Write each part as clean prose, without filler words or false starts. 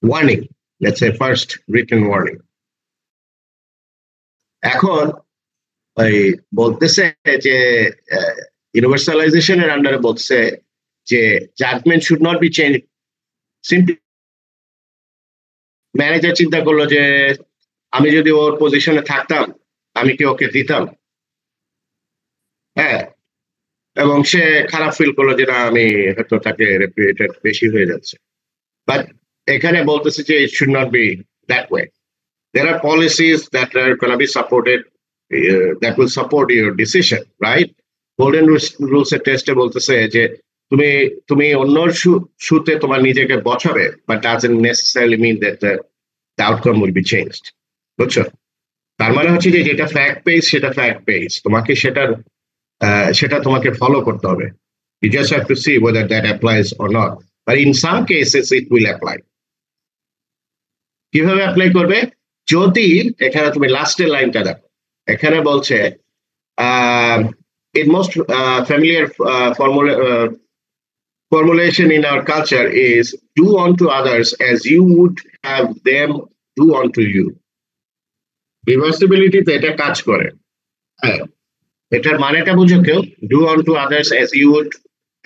Warning, let's say first written warning. এখন ওই বলতেছে যে ইউনিভার্সালাইজেশনের আন্ডারে বলছে যে judgement should not be change. Simply manager চিন্তা করলো যে আমি যদি ওর পজিশনে থাকতাম আমি কি ওকে দিতাম, হ্যাঁ, এবং সে খারাপ ফিল করলো যে না আমি হয়তো তাকে রেপুটেড বেশি হয়ে যাচ্ছে। বাট এখানে বলতেছে যে it should not be that way. There are policies that are going to be supported, that will support your decision, right? Golden rules এর টেস্টে বলতেছে যে তুমি তুমি অন্যর শুতে তোমার নিজেকে বসাবে, but doesn't necessarily mean that the outcome will be changed. বুঝছো? তার মানে হচ্ছে যে যেটা ফ্যাক্ট বেস সেটা ফ্যাক্ট বেস, তোমাকে সেটা তোমাকে ফলো করতে হবে। You just have to see whether that applies or not. But in some cases it will apply. কিভাবে অ্যাপ্লাই করবে? যদি এখানে তুমি লাস্টের লাইনটা দেখো, এখানে বলছে in most familiar formulation in our culture is do unto others as you would have them do unto you. রিভার্সিবিলিটিতে এটা কাজ করে। হ্যাঁ, এটার মানেটা বুঝো কেউ? Do unto others as you would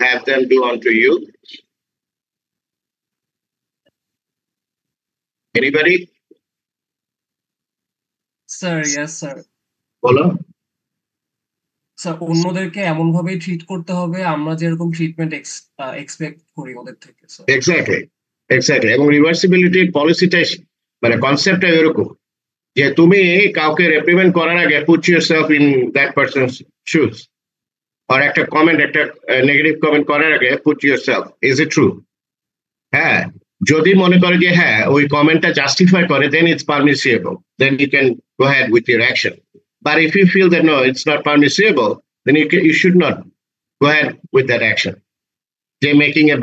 have them do unto you. Anybody? Sir, yes sir. বলো। Sir, অন্যদেরকে এমন ভাবে ট্রিট করতে হবে আমরা যেরকম ট্রিটমেন্ট এক্সপেক্ট করি ওদের থেকে। এক্স্যাক্টলি এবং রিভার্সিবিলিটির পলিসিটা মানে কনসেপ্টটা এরকম যে তুমি কাউকে রেপ্রিমেন্ট করার আগে put yourself in that person's shoes, আর একটা নেগেটিভ কমেন্ট করার আগে put yourself, is it true? হ্যাঁ, যদি মনে করে যে হ্যাঁ ওই কমেন্টটা জাস্টিফাই করে, then it's permissible, then you can go ahead with your action. But if you feel that no it's not permissible, then you should not go ahead with that action. যে মেকিং এ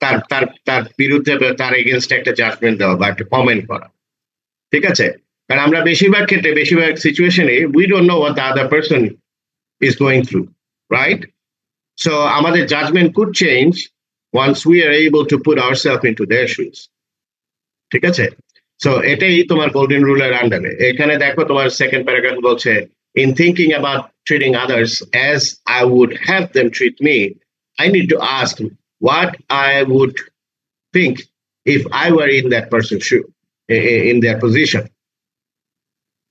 তার তার তার বিরুদ্ধে তার against একটা judgement দেওয়া বা একটা কমেন্ট করা, ঠিক আছে? কারণ আমরা বেশিরভাগ ক্ষেত্রে বেশিরভাগ সিচুয়েশনে we don't know what the other person is going through, right? So আমাদের judgement could change once we are able to put ourselves into their shoes, ঠিক আছে? সো এটাই তোমার গোল্ডেন রুলের আন্ডারে। এখানে দেখো তোমার সেকেন্ড প্যারাগ্রাফ বলছে in thinking about treating others as I would have them treat me, I need to ask what I would think if I were in that person's shoe, in their position.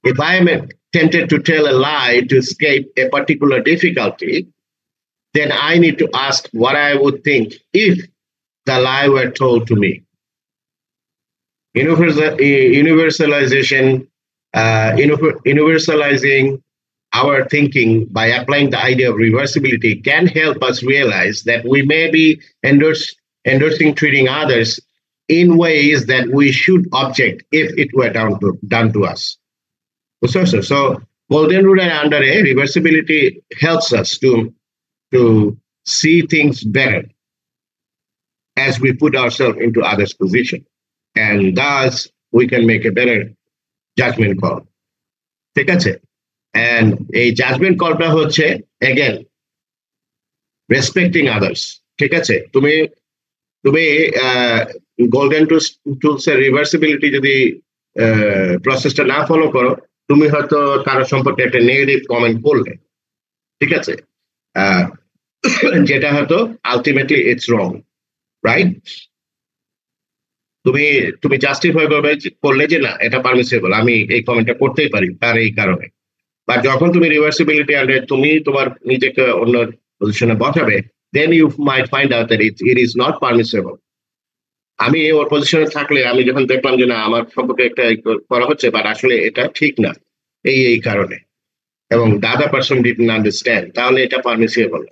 If I am tempted to tell a lie to escape a particular difficulty, then I need to ask what I would think if the lie were told to me. Universalizing our thinking by applying the idea of reversibility can help us realize that we may be endorsing treating others in ways that we should object if it were done to us. So golden rule and under reversibility helps us to see things better as we put ourselves into others' position, and thus we can make a better judgment call. ঠিক আছে? And এই judgment callটা হচ্ছে again respecting others. ঠিক আছে? তুমি golden tools এর reversibility যদি প্রসেসটা না ফলো করো, তুমি হয়তো কারো সম্পর্কে একটা নেগেটিভ কমেন্ট করলে, ঠিক আছে, যেটা হয়তো আলটিমেটলি ইটস রং, রাইট? তুমি জাস্টিফাই করলে যে না এটা পারমিসিবল, আমি এই কমেন্টটা করতেই পারি তার এই কারণে। বা যখন তুমি রিভার্সিবিলিটি আন্ডারে তুমি তোমার নিজেকে অন্য পজিশনে বসাবে, then you might find out that it is not permissible. আমি ওর পজিশনে থাকলে আমি যখন দেখলাম যে না আমার সম্পর্কে একটা করা হচ্ছে, বাট আসলে এটা ঠিক না এই কারণে, এবং the other person didn't understand, তাহলে এটা পারমিসিবল।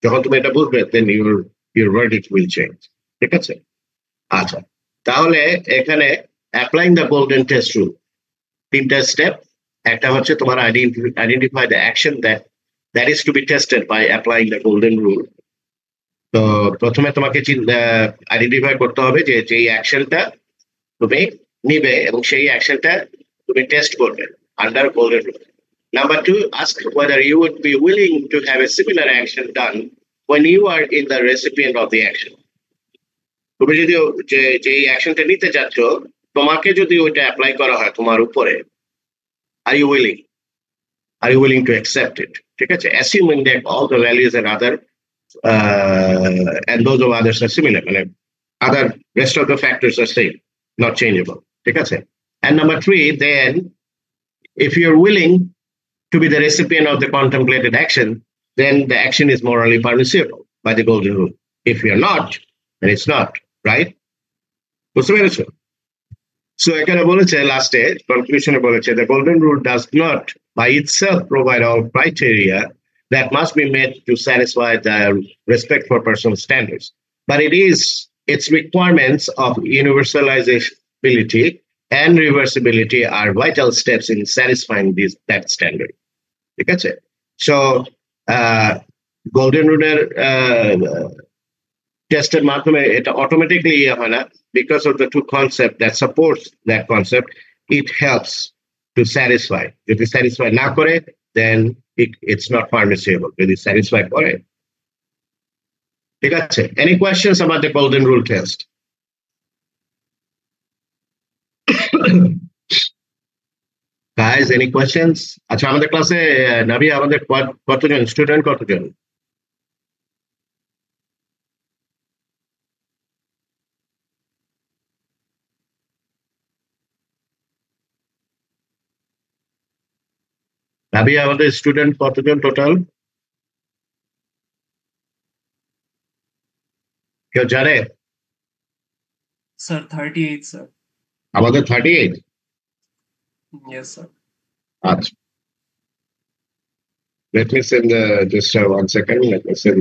যখন তুমি এটা বুঝবে, then your verdict will change, ঠিক আছে? আচ্ছা, তাহলে এখানে applying the golden test rule, তিনটা স্টেপ। একটা হচ্ছে তোমার identify the action that is to be tested by applying the golden rule. তো প্রথমে তোমাকে আইডেন্টিফাই করতে হবে যে যেই অ্যাকশনটা তুমি নিবে এবং সেই অ্যাকশনটা তুমি টেস্ট করবে under golden rule. Number 2, ask whether you would be willing to have a similar action done when you are in the recipient of the action. তুমি যদি যে অ্যাকশনটা নিতে চাচ্ছ, তোমাকে যদি ওইটা অ্যাপ্লাই করা হয় তোমার উপরে, are you willing to accept it? ঠিক আছে, assuming that all the values and other and those of others are similar, মানে other rest of the factors are same, not changeable. ঠিক আছে? And number 3, then if you're willing to be the recipient of the contemplated action, then the action is morally permissible by the golden rule. If you're not, then it's not, right? বুঝতে পেরেছো? So এখানে বলেছে লাস্টে কনক্লুশনে বলেছে, the golden rule does not by itself provide all criteria that must be met to satisfy the respect for personal standards, but its requirements of universalizability and reversibility are vital steps in satisfying that standard. ঠিক আছে? So golden rule টেস্টের মাধ্যমে এটা automatically হয় না, because of the two concept that supports that concept, it helps to satisfy. যদি satisfy না করে, then it's not permissible. যদি satisfy করে, ঠিক আছে? Any questions about the golden rule test? Guys, any questions? আচ্ছা, আমাদের ক্লাসে নাবিয়া, আমাদের কতজন স্টুডেন্ট, কতজন? নাবিয়া, আমাদের স্টুডেন্ট কতজন টোটাল? কেউ জানে? Sir 38 sir. আমাদের 38? Yes sir. আচ্ছা, let me send just 1 second. Let me send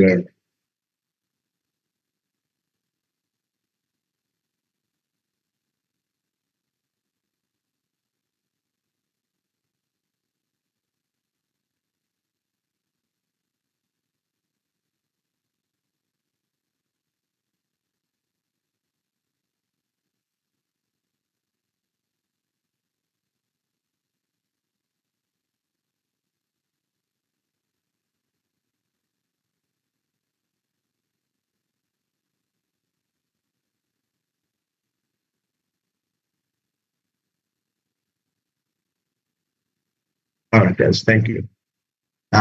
all right, guys, thank you.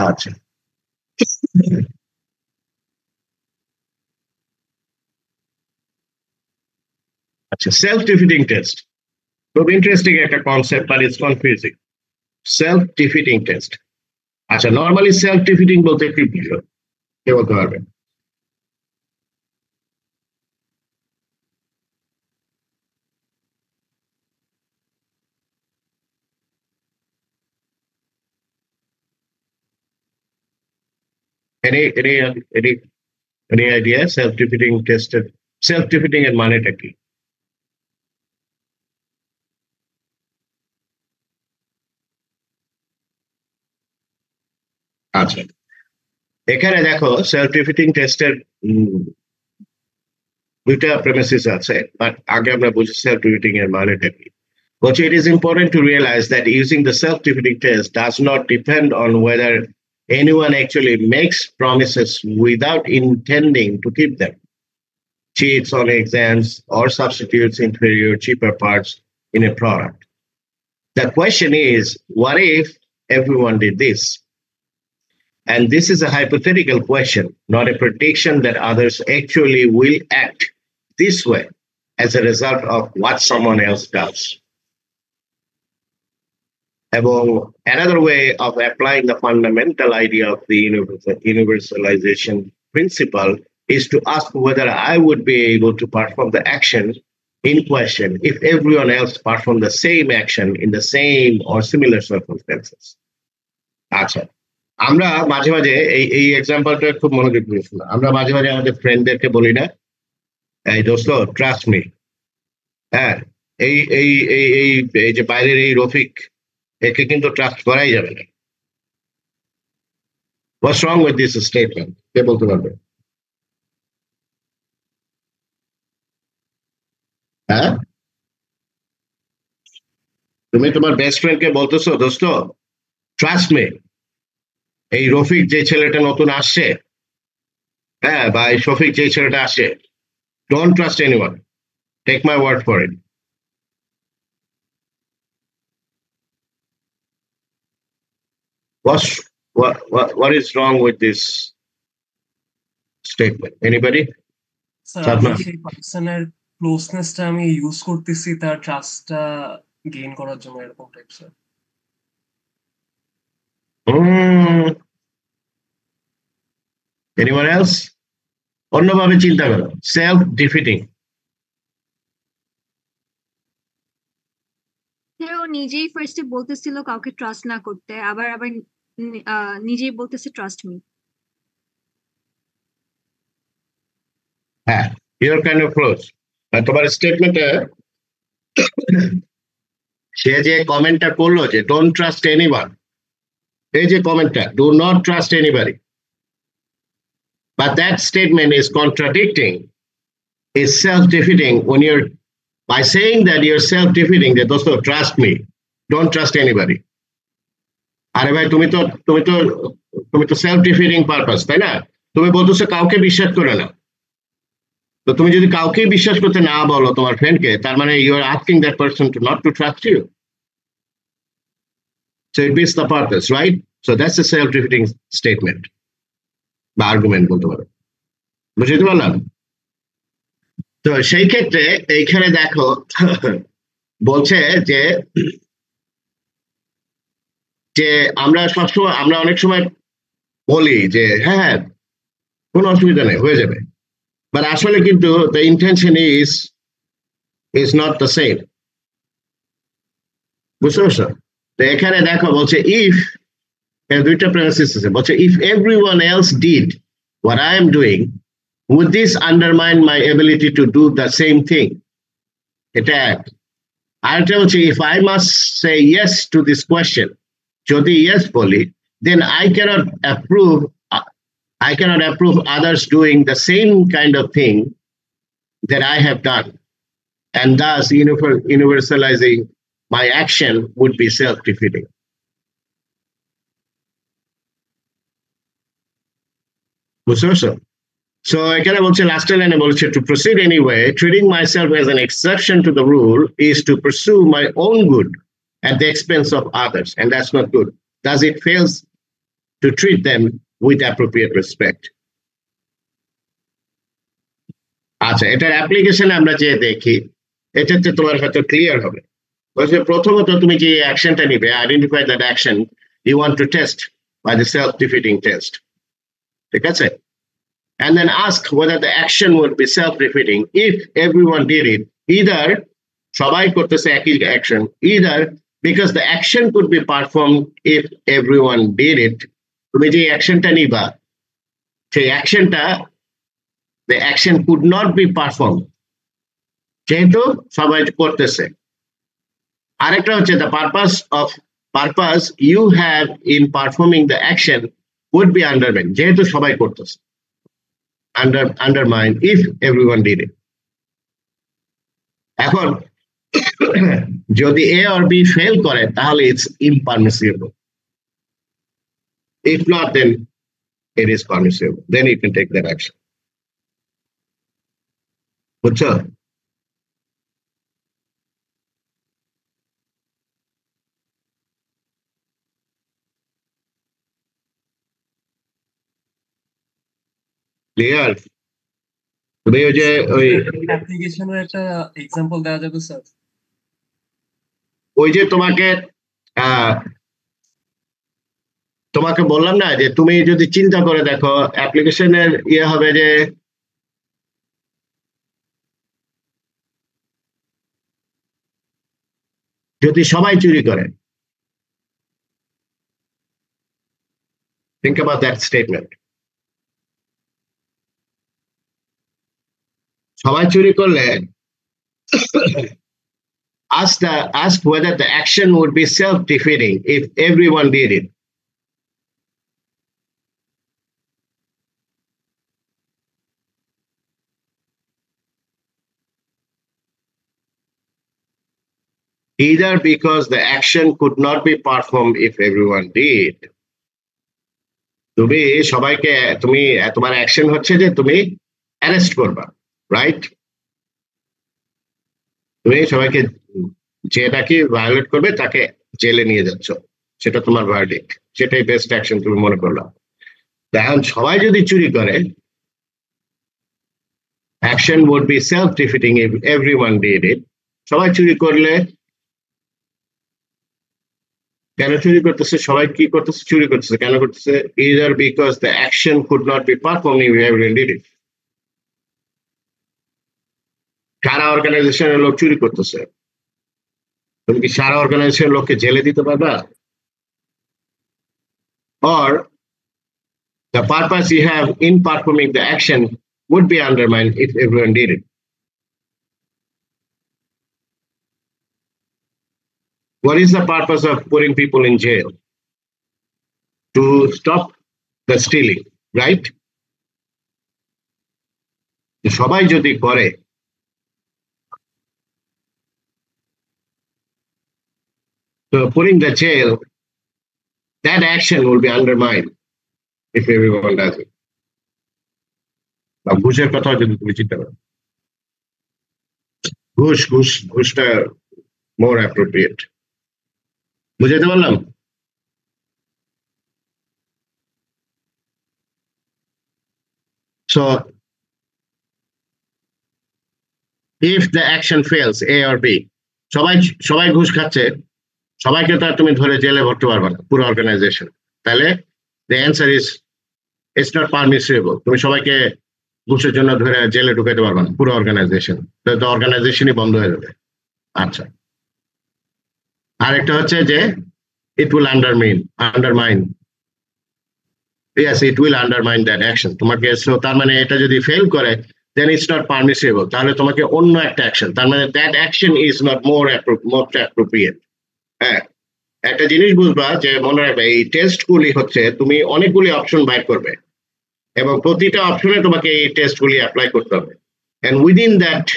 আচ্ছা, আচ্ছা, সেলফ ডিফিটিং টেস্ট খুব ইন্টারেস্টিং একটা concept, but it's confusing. Self defeating test, আচ্ছা, নর্মালি সেলফ ডিফিটিং বলতে কি বুঝো, কে বলতে পারবে? Any idea? Self-defeating tested, self-defeating এর মানেটা কি? আচ্ছা, এখানে দেখো সেলফ-ডিফিটিং টেস্টের দুইটা প্রেমিসিস আছে, বাট আগে আমরা বুঝি সেলফ-ডিফিটিং এর মানেটা কি। বলছে, it is important to realize that using the self-defeating test does not depend on whether anyone actually makes promises without intending to keep them, cheats on exams, or substitutes inferior, cheaper parts in a product. The question is, what if everyone did this? And this is a hypothetical question, not a prediction that others actually will act this way as a result of what someone else does. Another way of applying the fundamental idea of the universalization principle is to ask whether I would be able to perform the action in question if everyone else performed the same action in the same or similar circumstances. আচ্ছা, আমরা মাঝে মাঝে এই এক্সাম্পলটা খুব মনোযোগ দিয়ে শুনো। আমরা মাঝে মাঝে আমাদের ফ্রেন্ডদেরকে বলি না, এই দোস্ত ট্রাস্ট মি, হ্যাঁ, এই এই এই এই যে বাইরের এই রফিক, একে কিন্তু ট্রাস্ট করাই যাবে না। What's wrong with this statement? কে বলতে পারবে? হ্যাঁ, তুমি তোমার বেস্ট ফ্রেন্ডকে বলতেছো, দোস্ত ট্রাস্ট মি, এই রফিক যে ছেলেটা নতুন আসছে, হ্যাঁ, বা এই শফিক যে ছেলেটা আসে, Don't trust anyone. Take my word for it. What is wrong with this statement? Anybody? Sir আমি Sadhna? সেই পার্সনের ক্লোজনেসটা আমি ইউজ করতেছি তার ট্রাস্টটা গেইন করার জন্য, এরকম টাইপ স্যার। Anyone else? অন্যভাবে চিন্তা করো, সেলফ ডিফিটিং। ও নিজেই ফার্স্টে বলতেছিল কাউকে ট্রাস্ট না করতে, আবার আবার নিজেই বলতেছে ট্রাস্ট মি। হ্যাঁ, ইউর কাইন্ড অফ ক্লোজ। তোমার স্টেটমেন্টে সে যে কমেন্টটা করলো যে ডোন্ট ট্রাস্ট এনিওয়ান, এই যে কমেন্টটা, do not trust anybody, but that statement is contradicting, is self-defeating when you're, by saying that you're self-defeating, that dosto trust me, don't trust anybody. আরে ভাই তুমি তো সেলফ ডিফিটিং পারপাস, তাই না? তুমি বলতেছো কাউকে বিশ্বাস করে না, তো তুমি যদি কাউকে বিশ্বাস করতে না বলো তোমার ফ্রেন্ডকে, তার মানে you are asking that person to not to trust you, so it miss the purpose, right? So that's a self defeating statement বা আর্গুমেন্ট বলতে পারো। বুঝতে পারলাম? তো সেই ক্ষেত্রে এইখানে দেখো বলছে যে যে আমরা সবসময়, আমরা অনেক সময় বলি যে হ্যাঁ হ্যাঁ কোনো অসুবিধা নেই, হয়ে যাবে, বাট আসলে কিন্তু the intention is not the same. বুঝতে পারছো? তো এখানে দেখো বলছে ইফ, দুইটা প্রেমিসিস আছে, বলছে if everyone else did what I am doing, would this undermine my ability to do the same thing? এটা এক। আরেকটা হচ্ছে if I must say yes to this question, যদি yes বলি, then I cannot approve others doing the same kind of thing that I have done, and thus universalizing my action would be self-defeating. বুঝতে পারছো? So এখানে বলছে last লাইনে বলছে to proceed anyway, treating myself as an exception to the rule is to pursue my own good at the expense of others, and that's not good. Thus it fails to treat them with appropriate respect. আচ্ছা, এটার application আমরা যে দেখি, এটাতে তোমার হয়তো clear হবে। বলছে প্রথমত তুমি যে অ্যাকশনটা নিবে, identify that action you want to test by the self defeating test, ঠিক আছে? And then ask whether the action would be self-defeating if everyone did it, either সবাই করতেছে একই action, either because the action could be performed if everyone did it. তুমি যে অ্যাকশনটা নিবা, সেই অ্যাকশনটা, the action could not be performed যেহেতু সবাই করতেছে। আরেকটা হচ্ছে the purpose you have in performing the action would be undermined, যেহেতু সবাই করতেছে, undermine if everyone did it. এখন যদি A or B fail করে তাহলে it's impermissible. If not, then it is permissible. Then you can take that action. বুঝছো? Clear? তুমি ওই যে ওই অ্যাপ্লিকেশনের একটা এক্সাম্পল দেওয়া যাবে স্যার? ওই যে তোমাকে বললাম না যে তুমি যদি চিন্তা করে দেখো, অ্যাপ্লিকেশনের ইয়ে হবে যে যদি সবাই চুরি করে, think about that statement. সবাই চুরি করলে ask whether the action would be self-defeating if everyone did it. Either because the action could not be performed if everyone did. তুমি সবাইকে, তোমার অ্যাকশন হচ্ছে যে তুমি অ্যারেস্ট করবা, রাইট? তুমি সবাইকে যেটাকে ভায়োলেট করবে তাকে জেলে নিয়ে যাচ্ছ, সেটা তোমার ভার্ডিক্ট, সেটাই বেস্ট অ্যাকশন তুমি মনে করলো। এখন সবাই যদি চুরি করে, action would be self-defeating if everyone did it. সবাই চুরি করলে, কেন চুরি করতেছে, সবাই কি করতেছে, চুরি করতেছে কেন করতেছে? either because the action could not be performed if everyone did it. সারা অর্গানাইজেশনের লোক চুরি করতেছে, তুমি কি সারা অর্গানাইজেশনের লোককে জেলে দিতে পারবা? or the purpose you have in performing the action would be undermined if everyone did it. What is the purpose of putting people in jail? To stop the stealing, right? সবাই যদি করে, so putting the jail, that action will be undermined if everyone does it. ঘুষের কথা যদি তুমি চিন্তা করো, ঘুষটা more appropriate. বুঝাতে পারলাম? So if the action fails, A or B, সবাই ঘুষ খাচ্ছে, সবাইকে তো আর তুমি ধরে জেলে ভরতে পারবে না, পুরো অর্গানাইজেশন। তাহলে the answer is it's not permissible. তুমি সবাইকে ঘুষের জন্য ধরে জেলে ঢুকাইতে পারবে না, পুরো অর্গানাইজেশন, তাহলে তো অর্গানাইজেশনই বন্ধ হয়ে যাবে। আচ্ছা, আরেকটা হচ্ছে যে it will undermine. Yes, it will undermine that action. তোমাকে, so তার মানে এটা যদি ফেল করে, then it's not permissible. তাহলে তোমাকে অন্য একটা অ্যাকশন, তার মানে that action is not more appropriate. হ্যাঁ, একটা জিনিস বুঝবা যে মনে রাখবে, এই টেস্টগুলি হচ্ছে তুমি অনেকগুলি অপশন বাইর করবে এবং প্রতিটা অপশনে তোমাকে এই টেস্টগুলি অ্যাপ্লাই করতে হবে, and within that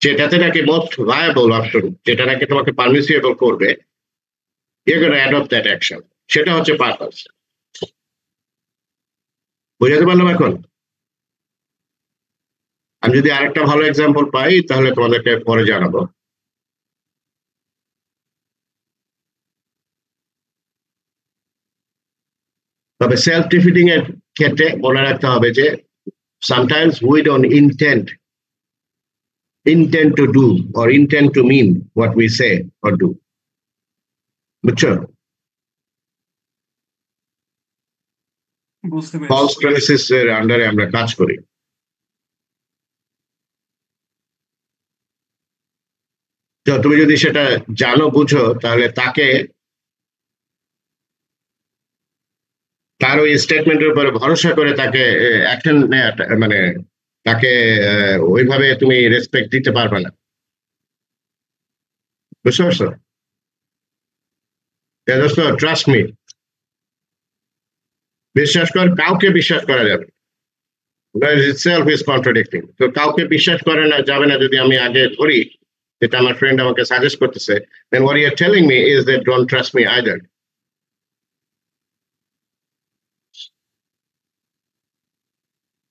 যেটাতে নাকি মোস্ট ভায়াবল অপশন, যেটা নাকি তোমাকে পারমিসিবল করবে, you're going to adopt that action. সেটা হচ্ছে পারপাস। বুঝাতে পারলাম? এখন আমি যদি আরেকটা ভালো এক্সাম্পল পাই তাহলে তোমাদেরকে পরে জানাবো। তবে সেলফ ডিফিটিং এর ক্ষেত্রে মনে রাখতে হবে যে sometimes we don't intend to do or intend to mean what we say or do. বুঝছো? ফলস প্রেমিসিস এর আন্ডারে আমরা কাজ করি। তো তুমি যদি সেটা জানো, বুঝো, তাহলে তার ওই স্টেটমেন্টের উপরে ভরসা করে তাকে অ্যাকশন নেওয়াটা, মানে তাকে ওইভাবে তুমি রেসপেক্ট দিতে পারবে না। বুঝতে পারছো? ট্রাস্ট মি, বিশ্বাস কর, কাউকে বিশ্বাস করা যাবে, itself is contradicting. তো কাউকে বিশ্বাস করে না যাবে না যদি আমি আগে ধরি, যেটা আমার ফ্রেন্ড আমাকে সাজেস্ট করতেছে, then what you're telling me is that don't trust me either.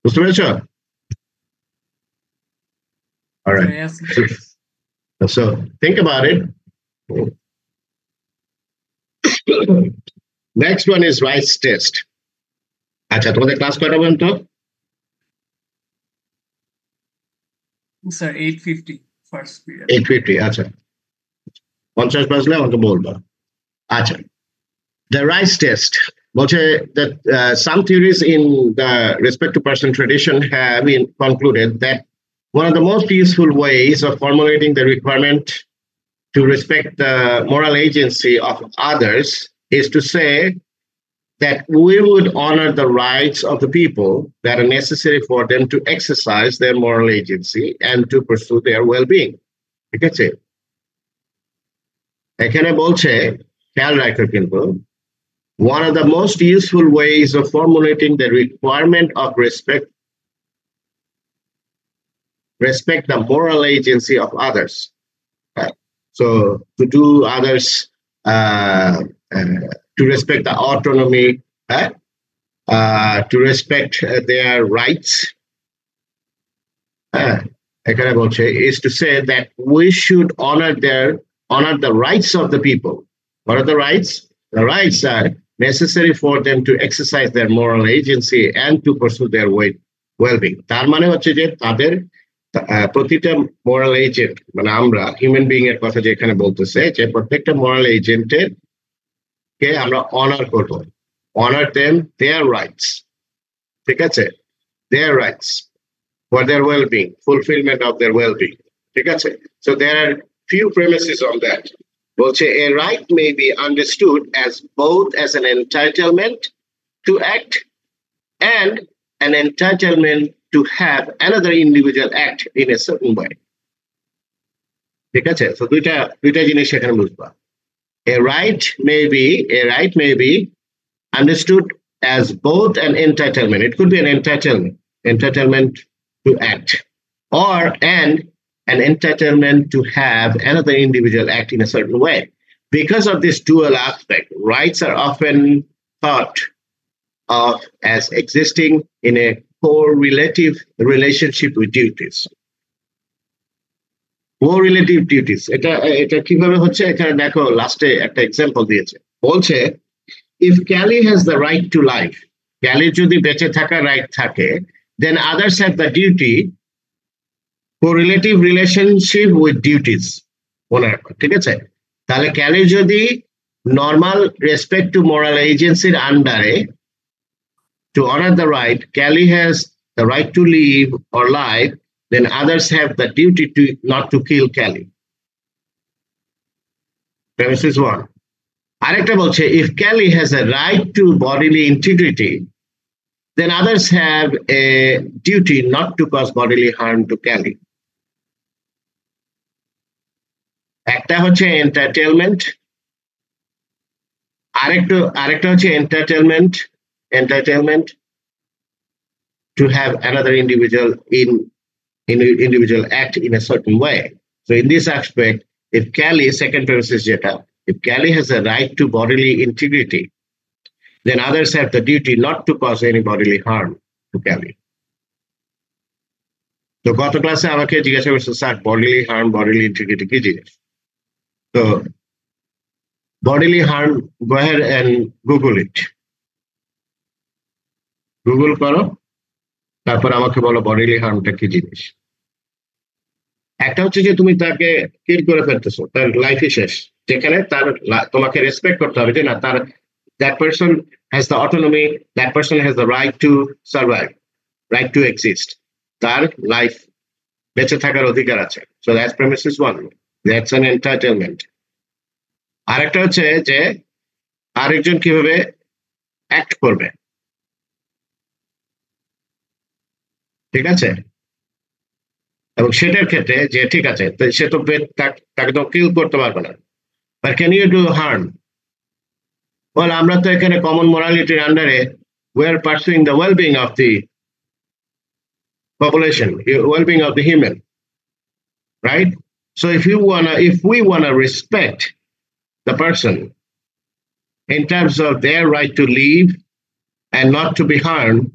বুঝতে পেরেছ? All right. Yes. So think about it. Next one is rights test. আচ্ছা, তোমাদের ক্লাস কয়টা পর্যন্ত? Sir 8:50 first period. 8:50, আচ্ছা, 50 বাজলে আমাকে বলবা। আচ্ছা, the rights test বলছে that some theories in the respect to person tradition have been concluded that one of the most useful ways of formulating the requirement to respect the moral agency of others is to say that we would honor the rights of the people that are necessary for them to exercise their moral agency and to pursue their well-being. ঠিক আছে? এখানে বলছে, খেয়াল রাখো কিন্তু, one of the most useful ways of formulating the requirement of respect the moral agency of others. So to do others, to respect the autonomy, to respect their rights, এখানে বলছে is to say that we should honor the rights of the people. What are the rights? The rights are necessary for them to exercise their moral agency and to pursue their well-being. তার মানে হচ্ছে যে তাদের প্রতিটা moral agent, মানে আমরা human being এর কথা যে এখানে বলতেছে যে প্রত্যেকটা মোরাল এজেন্টের কে আমরা অনার করব, অনার দেম দেয়ার রাইটস, ঠিক আছে, their rights for their well-being, fulfillment of their well-being, ঠিক আছে? So there are few premises on that. বলছে a right may be understood as both as an entitlement to act and an entitlement to have another individual act in a certain way. ঠিক আছে? So দুইটা জিনিস এখানে বুঝবা। A right may be understood as both an entitlement. It could be an entitlement to act, or an entitlement to have another individual act in a certain way. Because of this dual aspect, rights are often thought of as existing in a correlative relationship with duties. Correlative duties. এটা কিভাবে হচ্ছে এখানে দেখো লাস্টে একটা example দিয়েছে, বলছে if Callie has the right to life, Callie যদি বেঁচে থাকার রাইট থাকে, then others have the duty, correlative relationship with duties. ঠিক আছে? তাহলে Callie যদি normal respect to moral agency আন্ডারে to honor the right, Callie has the right to live or life, then others have the duty to not to kill Callie. Premises 1. আরেকটা বলছে if Callie has a right to bodily integrity, then others have a duty not to cause bodily harm to Callie. একটা হচ্ছে entitlement, আরেকটা হচ্ছে entitlement to have another individual act in a certain way. So in this aspect, if Callie, second premises যেটা, if Callie has a right to bodily integrity, then others have the duty not to cause any bodily harm to Callie. তো গত ক্লাসে আমাকে জিজ্ঞাসা করছে sir bodily harm, bodily integrity কি জিনিস? তো bodily harm, go ahead and Google it. Google করো, তারপর আমাকে বলো bodily harmটা কি জিনিস। একটা হচ্ছে যে তুমি তাকে কিল করে ফেলতেছো, তার লাইফই শেষ, যেখানে তার তোমাকে রেসপেক্ট করতে হবে যে না, তার that person has the autonomy, that person has the right to survive, right to exist, তার লাইফ বেঁচে থাকার অধিকার আছে। So that's premises 1, that's an entitlement. আরেকটা হচ্ছে যে আরেকজন কিভাবে অ্যাক্ট করবে, ঠিক আছে, এবং সেটার ক্ষেত্রে যে ঠিক আছে সে তো তাকে তো কিল করতে পারবে না, but can you do harm? Well, আমরা তো এখানে কমন মোরালিটির আন্ডারে we are pursuing the well-being of the population, well-being of the human, right? So if we wanna respect the person in terms of their right to live and not to be harmed,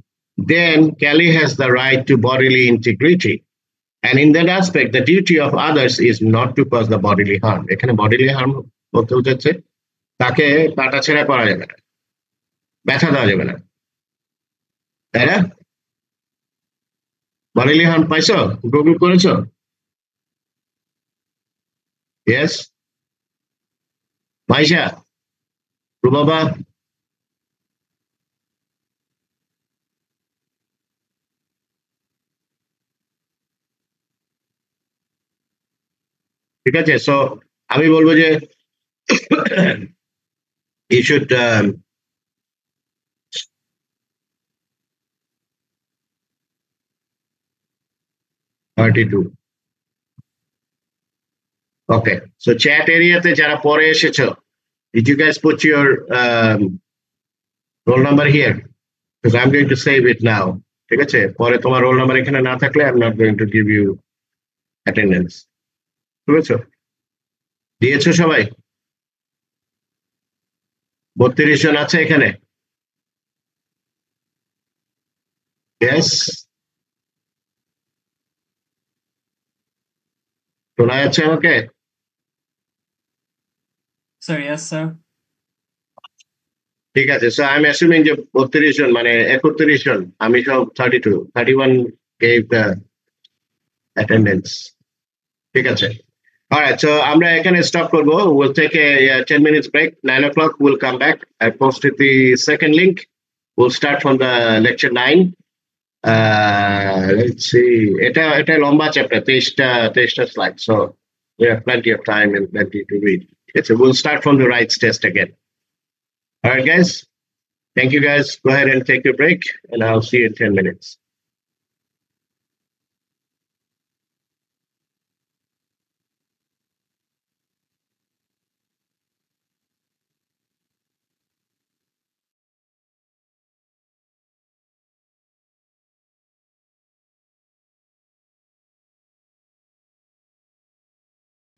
then Callie has the right to bodily integrity. And in that aspect, the duty of others is not to cause the bodily harm. এখানে bodily harm বলতে বোঝাচ্ছে তাকে কাটাছেঁড়া করা যাবে না, ব্যথা দেওয়া যাবে না, তাই না? bodily harm পাইছো? গুগল করেছো? Yes? মাইশা, রুবাবা, ঠিক আছে। সো আমি বলবো যে you should 32. Okay, so chat এরিয়াতে যারা পরে এসেছো, did you guys put your roll number here? Because I'm going to save it now. ঠিক আছে, পরে তোমার roll number এখানে না থাকলে I'm not going to give you attendance. বুঝেছো? দিয়েছো সবাই? 32 জন আছে এখানে? Yes? শোনা যাচ্ছে আমাকে? Sir yes sir. ঠিক আছে, সো আই এম অ্যাসুমিং যে 32 জন মানে 31 জন, আমি সব 31 gave the attendance. ঠিক আছে, alright, so আমরা এখানে স্টপ করবো, we'll take a 10 minutes break. 9 o'clock we'll come back. I posted the second link. We'll start from the lecture 9. Let's see, এটা লম্বা chapter, 23টা slide, so we have plenty of time and plenty to read. Okay, so we'll start from the rights test again. Alright guys, thank you guys. Go ahead and take your break, and I'll see you in 10 minutes.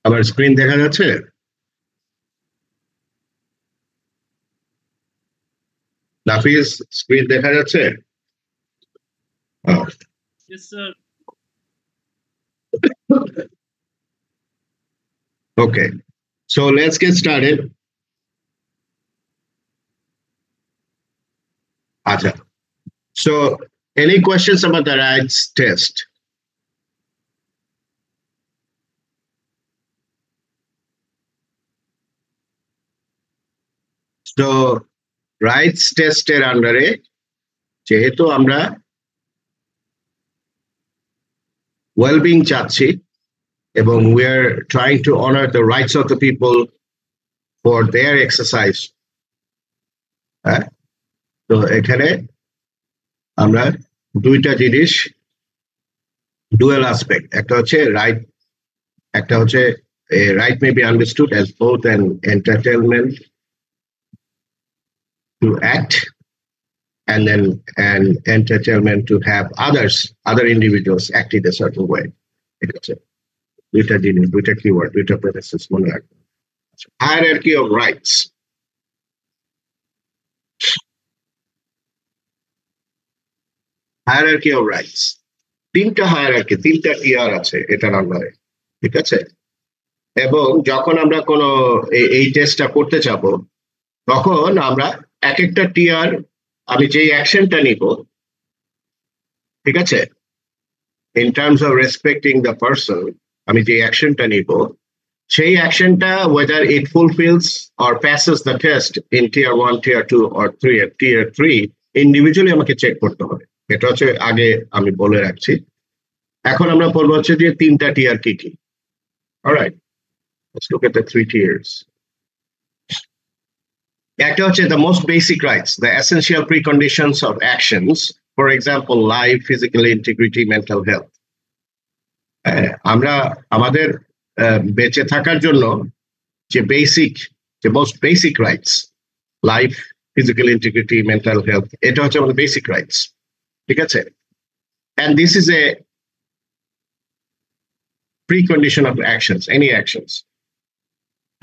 আমার screen দেখা যাচ্ছে? নাফিস, screen দেখা যাচ্ছে? Yes sir. Okay, so let's get started. Acha. So any questions about the rights test? So rights test এর আন্ডারে যেহেতু আমরা wellbeing চাচ্ছি এবং we are trying to honor the rights of the people for their exercise, হ্যাঁ, তো এখানে আমরা দুইটা জিনিস, ডুয়াল অ্যাসপেক্ট, একটা হচ্ছে রাইট, একটা হচ্ছে right may be understood as both an entitlement to act and then an entitlement to have other individuals act in a certain way. ঠিক আছে, দুইটা জিনিস, দুইটা কিওয়ার্ড, দুইটা প্রেমিসেস মনে রাখবেন। Hierarchy of rights. Hierarchy of rights, তিনটা hierarchy, তিনটা টিয়ার আছে এটার আন্ডারে, ঠিক আছে। এবং যখন আমরা কোনো এই টেস্টটা করতে যাব, তখন আমরা এক একটা টিয়ার, আমি যেই অ্যাকশনটা নিব, ঠিক আছে, in terms of respecting the person, আমি যে অ্যাকশনটা নিব, সেই অ্যাকশনটা whether it fulfills or passes the test in tier 1, tier 2 or tier 3 individually আমাকে চেক করতে হবে। এটা হচ্ছে আগে আমি বলে রাখছি। এখন আমরা বলবো হচ্ছে যে তিনটা টিয়ার কি কি। Alright, let's look at the 3 tiers. একটা হচ্ছে the most basic rights, the essential preconditions of actions, for example life, physical integrity, mental health. আমরা আমাদের বেঁচে থাকার জন্য যে most basic rights, life, physical integrity, mental health, এটা হচ্ছে আমাদের basic rights, ঠিক আছে। and this is a precondition of actions, any actions.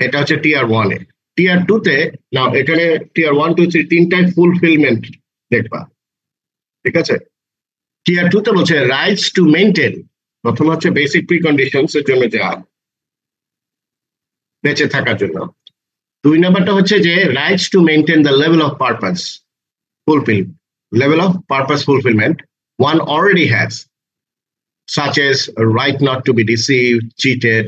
এটা হচ্ছে tier 1 এ। tier 2 তে নাও এখানে tier 1 2 3 তিনটাই ফুলফিলমেন্ট দেখবা, ঠিক আছে। tier 2 তে বলছে রাইটস টু মেইনটেইন, প্রথম হচ্ছে বেসিক প্রিকন্ডিশনস এর জন্য যা বেঁচে থাকার জন্য। 2 নাম্বারটা হচ্ছে যে rights to maintain the level of purpose fulfillment one already has, such as a right not to be deceived, cheated,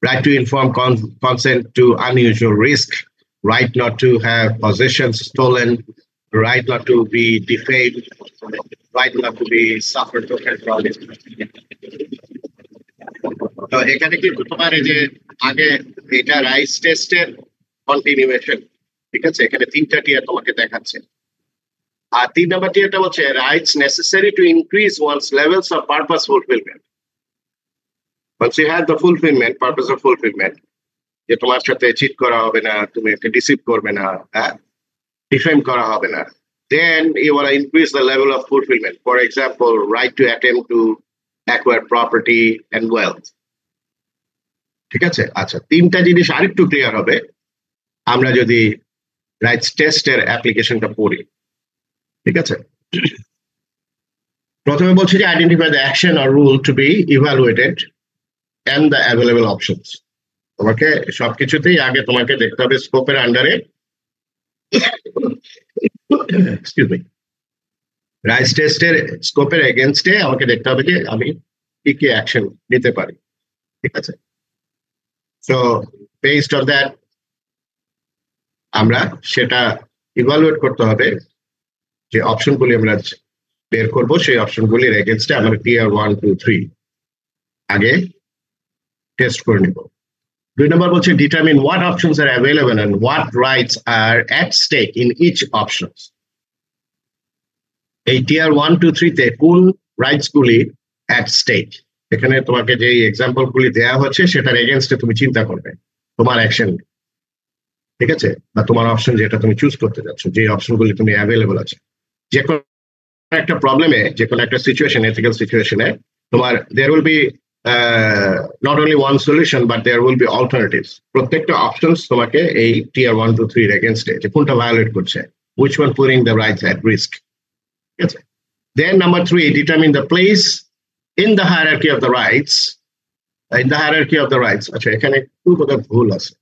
right to informed consent to unusual risk, right not to have possessions stolen, right not to be defamed, right not to be suffered total fraud. তো এখানে কিন্তু তোমার এই যে আগে এটা rights টেস্টের continuation, ঠিক আছে। এখানে তিনটা টিয়ার তোমাকে দেখাচ্ছে। আর 3 নাম্বার টিয়ারটা হচ্ছে rights necessary to increase one's levels of purpose fulfilment. once you have the fulfillment, purpose of fulfillment, যে তোমার সাথে চিট করা হবে না, তুমি একটা ডিসিভ করবে না, ডিফেম করা হবে না, then you want to increase the level of fulfillment. For example, right to attempt to acquire property and wealth, ঠিক আছে। আচ্ছা, তিনটা জিনিস আরেকটু ক্লিয়ার হবে আমরা যদি রাইটস টেস্টের অ্যাপ্লিকেশনটা পড়ি, ঠিক আছে। প্রথমে বলছি যে identify the action or rule to be evaluated and the available options. তোমাকে সবকিছুতেই আগে তোমাকে দেখতে হবে স্কোপের আন্ডারে এক্সকিউজ মি রাইস টেস্টের স্কোপের এগেনস্টে আমাকে দেখতে হবে যে আমি কি কি অ্যাকশন নিতে পারি। ঠিক আছে, সো বেসড অন দ্যাট আমরা সেটা ইভালুয়েট করতে হবে যে অপশনগুলি আমরা বের করব, সেই অপশনগুলির এগেনস্টে আমরা টিয়ার 1, 2, 3 আগে টেস্ট করে নিব। 2 নম্বর বলছে determine what options are available and what rights are at stake in each options. এই টিয়ার 1, 2, 3 তে কোন রাইটস গুলি অ্যাট স্টেক, এখানে তোমাকে যে এক্সাম্পল গুলি দেওয়া হচ্ছে সেটার এগেনস্টে তুমি চিন্তা করবে তোমার অ্যাকশন, ঠিক আছে, বা তোমার অপশন যেটা তুমি চুজ করতে যাচ্ছ, যে অপশনগুলি তুমি অ্যাভেলেবল আছে। যে কোনো একটা প্রবলেমে, যে কোনো একটা সিচুয়েশন, এথিক্যাল সিচুয়েশনে তোমার there will be not only one solution but there will be alternatives. প্রত্যেকটা অপশনস তোমাকে এই টিয়ার 1, 2, 3 এর এগেনস্টে যে কোনটা ভায়োলেট করছে, which one putting the rights at risk. ঠিক আছে, then number 3, determine the place in the hierarchy of the rights. In the hierarchy of the rights, আচ্ছা এখানে একটু বোধহয় ভুল আছে।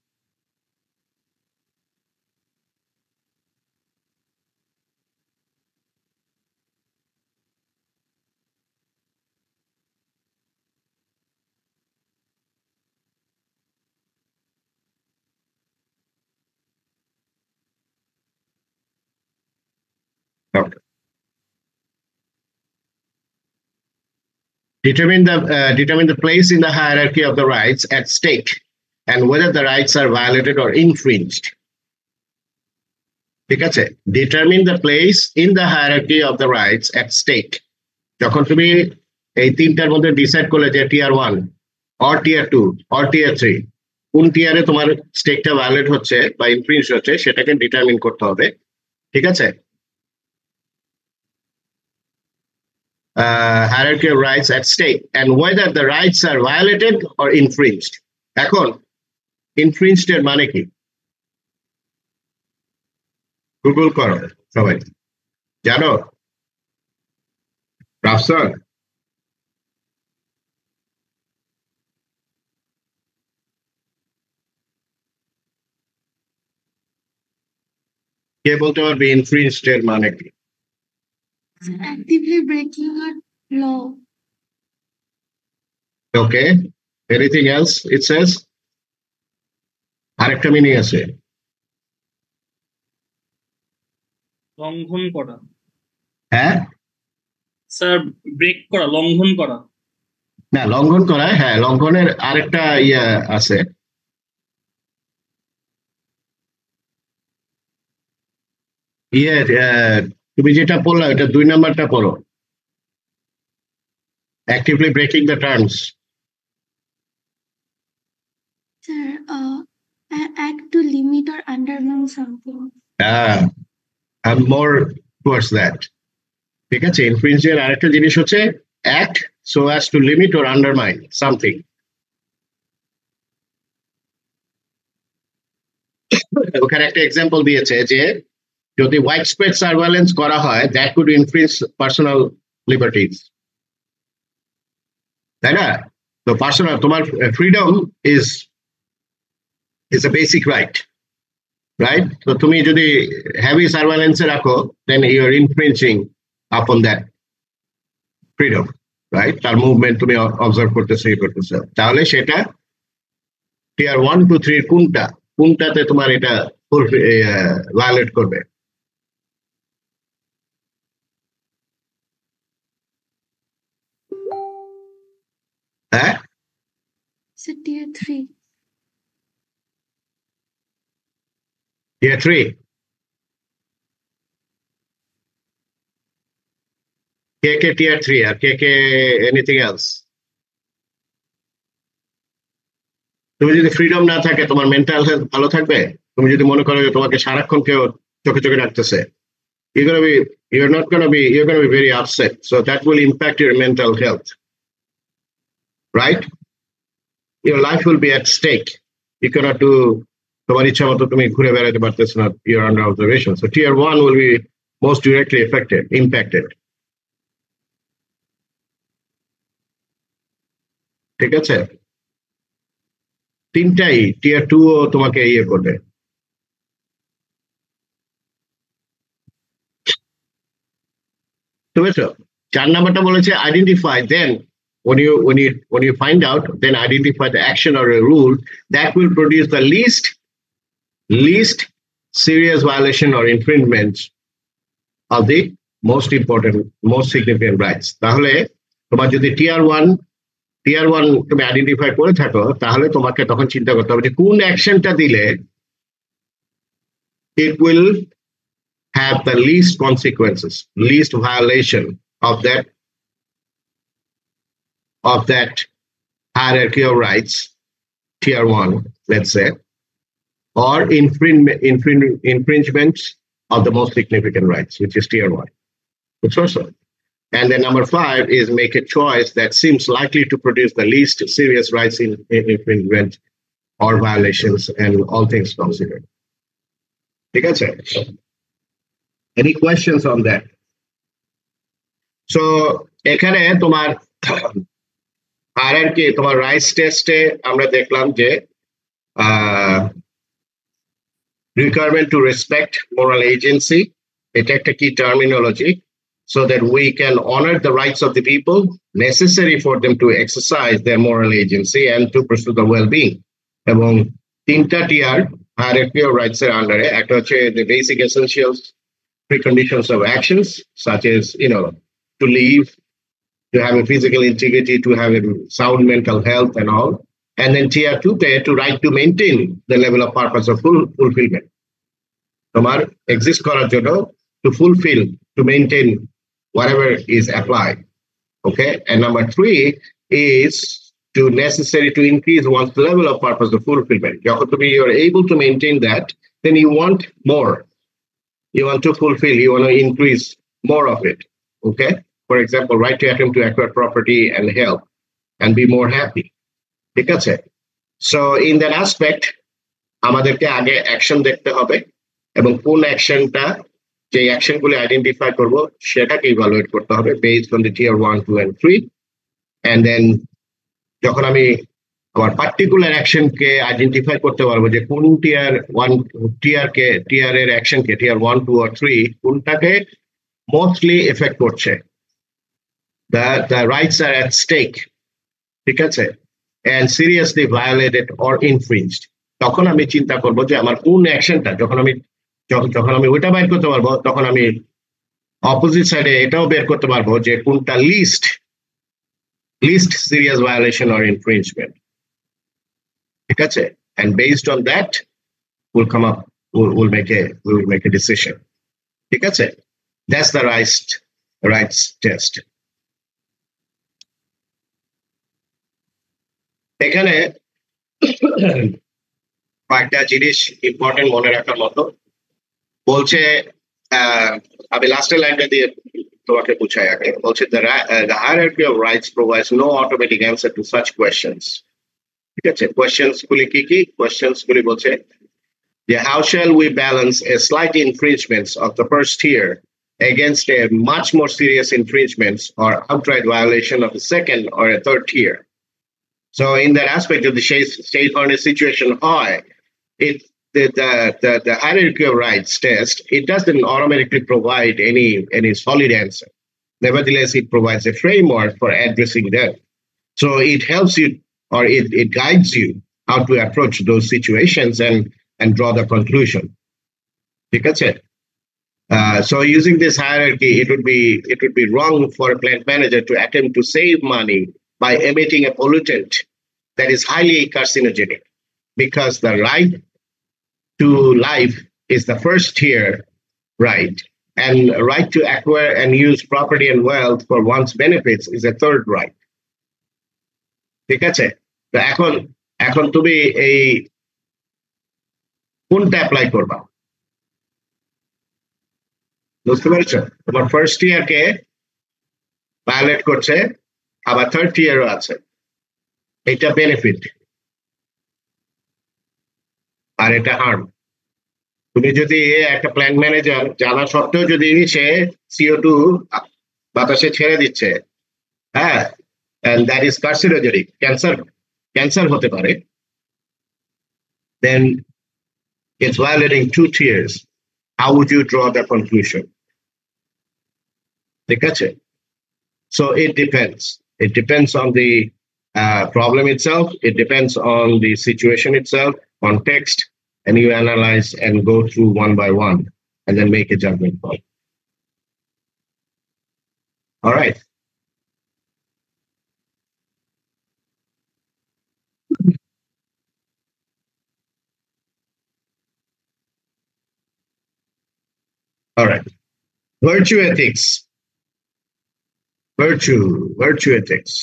Okay. Determine the place in the hierarchy of the rights at stake and whether the rights are violated or infringed. ঠিক আছে, determine the place in the hierarchy of the rights at stake. যখন তুমি এই তিনটার মধ্যে decide করলে যে টিয়ার 1 or tear 2 or টিয়ার 3 কোন টিয়ারে তোমার স্টেকটা ভায়োলেট হচ্ছে বা ইনফ্রিঞ্জ হচ্ছে সেটাকে ডিটারমিন করতে হবে। ঠিক আছে, hierarchy of rights at stake and whether the rights are violated or infringed. এখন infringed এর মানে কি গুগল করো সবাই, জানো? রাফসান, কে বলতে পারবে ইনফ্রিঞ্জড এর মানে কি? Actively breaking a law. Okay, anything else it says? আরেকটা মিনিং আছে, লঙ্ঘন করা। হ্যাঁ স্যার, ব্রেক করা, লঙ্ঘন করা। না, লঙ্ঘন করা, হ্যাঁ লঙ্ঘনের আরেকটা ইয়ে আছে, ইয়ে তুমি যেটা পড়লা এটা 2 নাম্বারটা পড়ো, actively breaking the terms. Sir, an act to limit or undermine something. I'm more towards that. ঠিক আছে, ইনফ্রিঞ্জ এর আরেকটা জিনিস হচ্ছে act so as to limit or undermine something. ওখানে একটা এক্সাম্পল দিয়েছে যে যদি ওয়াইড স্প্রেড সার্ভেলেন্স করা হয় দ্যাট কুড ইনফ্রিঞ্জ পার্সোনাল লিবার্টিজ, তাই না? তো পার্সোনাল তোমার freedom is a basic right, right? তো তুমি যদি হেভি সার্ভেলেন্সে রাখো দেন ইউ আর ইনফ্রিঞ্জিং আপন দ্যাট ফ্রিডম, রাইট? তার মুভমেন্ট তুমি অবজার্ভ করতেছো, করতেছো, তাহলে সেটা টিয়ার 1, 2, 3 কোনটাতে তোমার এটা ভায়োলেট করবে? হ্যাঁ, Sir, tier 3. টিয়ার 3 কে টিয়ার 3 আর কে এনিথিং এলস? তুমি যদি ফ্রিডম না থাকে তোমার মেন্টাল হেলথ ভালো থাকবে? তুমি যদি মনে করো যে তোমাকে সারাক্ষণ কেউ চোখে চোখে রাখতেছে, you're gonna be very upset, so that will impact your mental health, right? Your life will be at stake. You cannot do তোমার ইচ্ছা মতো তুমি ঘুরে বেড়াতে পারতেছো না, you're under observation, so tier 1 will be most directly impacted. ঠিক আছে, তিনটাই টিয়ার 2 ও তোমাকে ইয়ে করবে। বুঝেছো? 4 নাম্বারটা বলেছে identify, then when you find out, then identify the action or a rule that will produce the least serious violation or infringement of the most important, most significant rights. তাহলে তোমার যদি টিয়ার 1 তুমি আইডেন্টিফাই করে থাকো, তাহলে তোমাকে তখন চিন্তা করতে হবে যে কোন অ্যাকশনটা দিলে it will have the least consequences, least violation of that hierarchy of rights, tier 1, let's say, or infringements of the most significant rights, which is tier 1. It's also. And then number 5 is make a choice that seems likely to produce the least serious rights in infringement or violations, and all things considered. ঠিক আছে? Any questions on that? So এখানে তোমার hierarchy, তোমার rights টেস্টে আমরা দেখলাম যে requirement to respect moral agency, এটা একটা কি terminology, so that we can honor the rights of the people necessary for them to exercise their moral agency and to pursue the well-being. এবং তিনটা টিয়ার hierarchy of rights এর আন্ডারে একটা হচ্ছে the basic essentials, preconditions of actions, such as, to live, to have a physical integrity, to have a sound mental health and all. And then tier 2 to right to maintain the level of purpose of fulfillment. Tomar exist করার জন্য, to fulfill, to maintain whatever is applied. Okay. And number 3 is to necessary to increase one's level of purpose of fulfillment. You are able to maintain that, then you want more. You want to fulfill, you want to increase more of it. Okay. For example, right to attempt to acquire property and health and be more happy. ঠিক আছে? So in that aspect, আমাদেরকে আগে action দেখতে হবে, এবং কোন অ্যাকশনটা, যে অ্যাকশনগুলো identify করব সেটাকে ইভালুয়েট করতে হবে based on the tier 1, 2 and 3. And then যখন আমি আমার পার্টিকুলার অ্যাকশনকে আইডেন্টিফাই করতে পারবো যে কোন টিয়ারের অ্যাকশনকে, টিয়ার 1, 2 or 3 কোনটাকে মোস্টলি এফেক্ট করছে, the rights are at stake, ঠিক আছে, and seriously violated or infringed, তখন আমি চিন্তা করব যে আমার কোন অ্যাকশনটা, যখন আমি ওইটা বের করতে পারবো, তখন আমি অপোজিট সাইডে এটাও বের করতে পারবো যে কোনটা least serious violation or infringement. ঠিক আছে? And based on that, we'll make a decision. ঠিক আছে? That's the rights test. এখানে কয়েকটা জিনিস ইম্পর্টেন্ট মনে রাখার মতো বলছে, আমি লাস্টের লাইনটা দিয়ে তোমাকে বুঝাই আগে, বলছে the hierarchy of rights provides no automatic answer to such questions. ঠিক আছে? কোয়েশ্চেন্স গুলি কি কোয়েশ্চেন্স গুলি বলছে যে how shall we balance a slight infringements of the first tier against a much more serious infringements or outright violation of the second or a third tier. So in that aspect of the state harness situation, the hierarchy of rights test, it doesn't automatically provide any solid answer. Nevertheless, it provides a framework for addressing them. So it helps you, or it guides you how to approach those situations and draw the conclusion. ঠিক আছে? So using this hierarchy, it would be wrong for a plant manager to attempt to save money by emitting a pollutant that is highly carcinogenic, because the right to life is the first tier right, and right to acquire and use property and wealth for one's benefits is a third right. ঠিক আছে? তো এখন তুমি এই কোনটা apply করবা? বুঝতে পেরেছো? তোমার ফার্স্ট টিয়ারকে ভায়োলেট করছে, আবার থার্ড টিয়ারও আছে, এটা বেনিফিট আর এটা হার্ম। তুমি যদি একটা প্ল্যান্ট ম্যানেজার জানা সত্ত্বেও যদি সে CO2 বাতাসে ছেড়ে দিচ্ছে, হ্যাঁ, and that is carcinogenic, cancer hote pare, then it's violating two tiers. How would you draw the conclusion? ঠিক আছে? So it depends. It depends on the problem itself. It depends on the situation itself, context, and you analyze and go through one by one and then make a judgment call. All right. All right. Virtue ethics. Virtue ethics.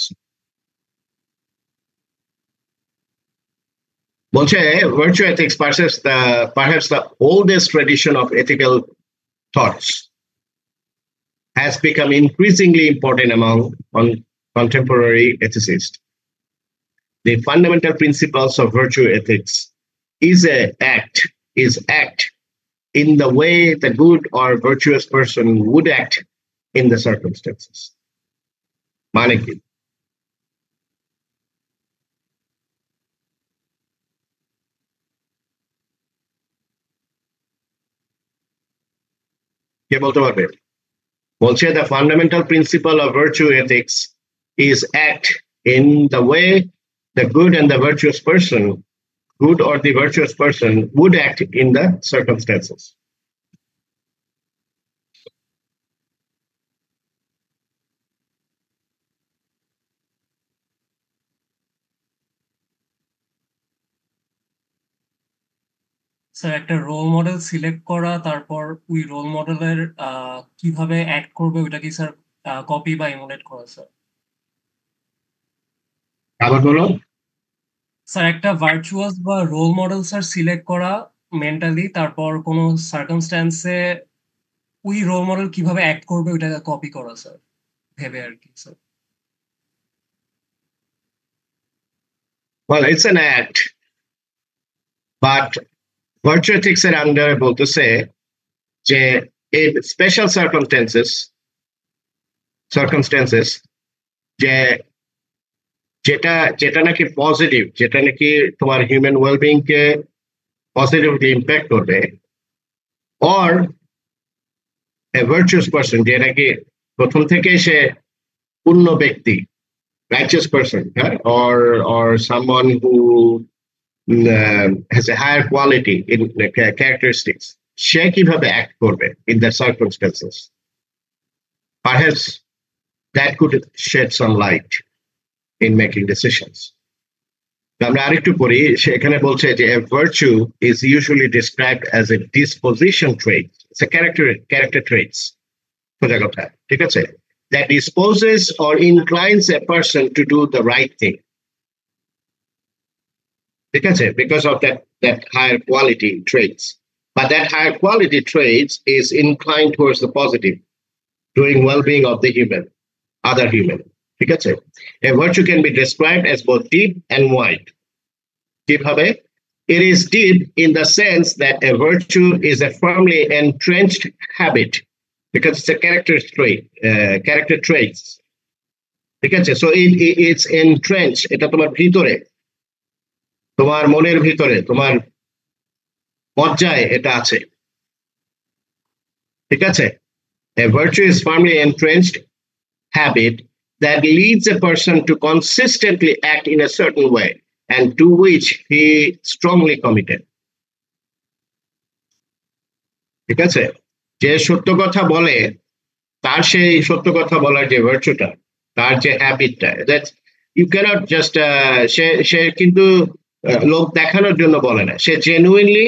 Virtue ethics perhaps the oldest tradition of ethical thoughts has become increasingly important among contemporary ethicists. The fundamental principles of virtue ethics is act in the way the good or virtuous person would act in the circumstances. মানে কি? কে বলতে পারবে? বলছে the fundamental principle of virtue ethics is act in the way the good and the virtuous person, good or the virtuous person would act in the circumstances. Sir একটা role model select করা, তারপর ওই role মডেলের কিভাবে act করবে ওইটা কি sir copy বা ইমুলেট করা স্যার? আবার বলো। স্যার একটা ভার্চুয়াস বা রোল মডেল স্যার সিলেক্ট করা মেন্টালি, তারপর কোনো সার্কামস্ট্যান্সে ওই রোল মডেল কিভাবে অ্যাক্ট করবে ওইটা কপি করা স্যার, ভেবে আর কি sir. Well, it's an act, but virtue ethics এর আন্ডারে বলতেছে যে in special circumstances যে যেটা নাকি পজিটিভ, যেটা নাকি তোমার হিউম্যান ওয়েলবিং কে পজিটিভলি ইম্প্যাক্ট করবে, or a virtuous person যে নাকি প্রথম থেকে সে পূর্ণ ব্যক্তি, righteous person, or someone who has a higher quality in characteristics, সে কিভাবে অ্যাক্ট করবে in the circumstances. Perhaps that could shed some light in making decisions. আমরা আরেকটু পড়ি, সেখানে বলছে যে a virtue is usually described as a disposition trait. It's a character traits. সোজা কথা, ঠিক আছে? That disposes or inclines a person to do the right thing. ঠিক আছে? Because of that higher quality traits. But that higher quality traits is inclined towards the positive, doing well-being of the other human. ঠিক আছে? A virtue can be described as both deep and wide. কিভাবে? It is deep in the sense that a virtue is a firmly entrenched habit, because it's a character traits. ঠিক আছে? So it's entrenched. এটা তোমার ভিতরে, তোমার মনের ভিতরে, তোমার মজ্জায় এটা আছে। ঠিক আছে? A virtue is firmly entrenched habit that leads a person to consistently act in a certain way and to which he strongly committed. ঠিক আছে? যে সত্য কথা বলে, তার সেই সত্য কথা বলার যে ভার্চুটা, তার যে হ্যাবিটটা, দ্যাট ইউ ক্যানট জাস্ট সে কিন্তু লোক দেখানোর জন্য বলে না, সে জেনুইনলি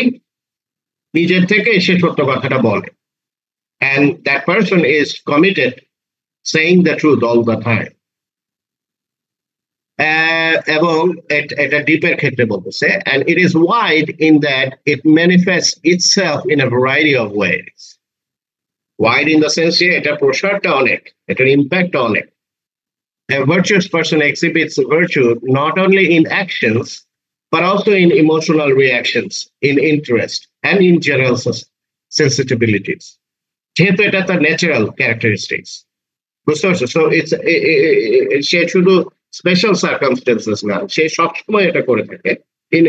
নিজের থেকে সে সত্য কথাটা বলে, and that person is committed saying the truth all the time. এবং এটা ডিপের ক্ষেত্রে বলতেছে, and it is wide in that it manifests itself in a variety of ways. Wide in the sense যে এটা প্রসারটা অনেক, এটার ইম্প্যাক্ট অনেক. A virtuous person exhibits virtue not only in actions but also in emotional reactions, in interest, and in general sensitibilities. যেহেতু এটা তার natural characteristics, বুঝতে পারছো? সো সে শুধু স্পেশাল সার্কামস্টেন্সেস না, সে সবসময় এটা করে থাকে। In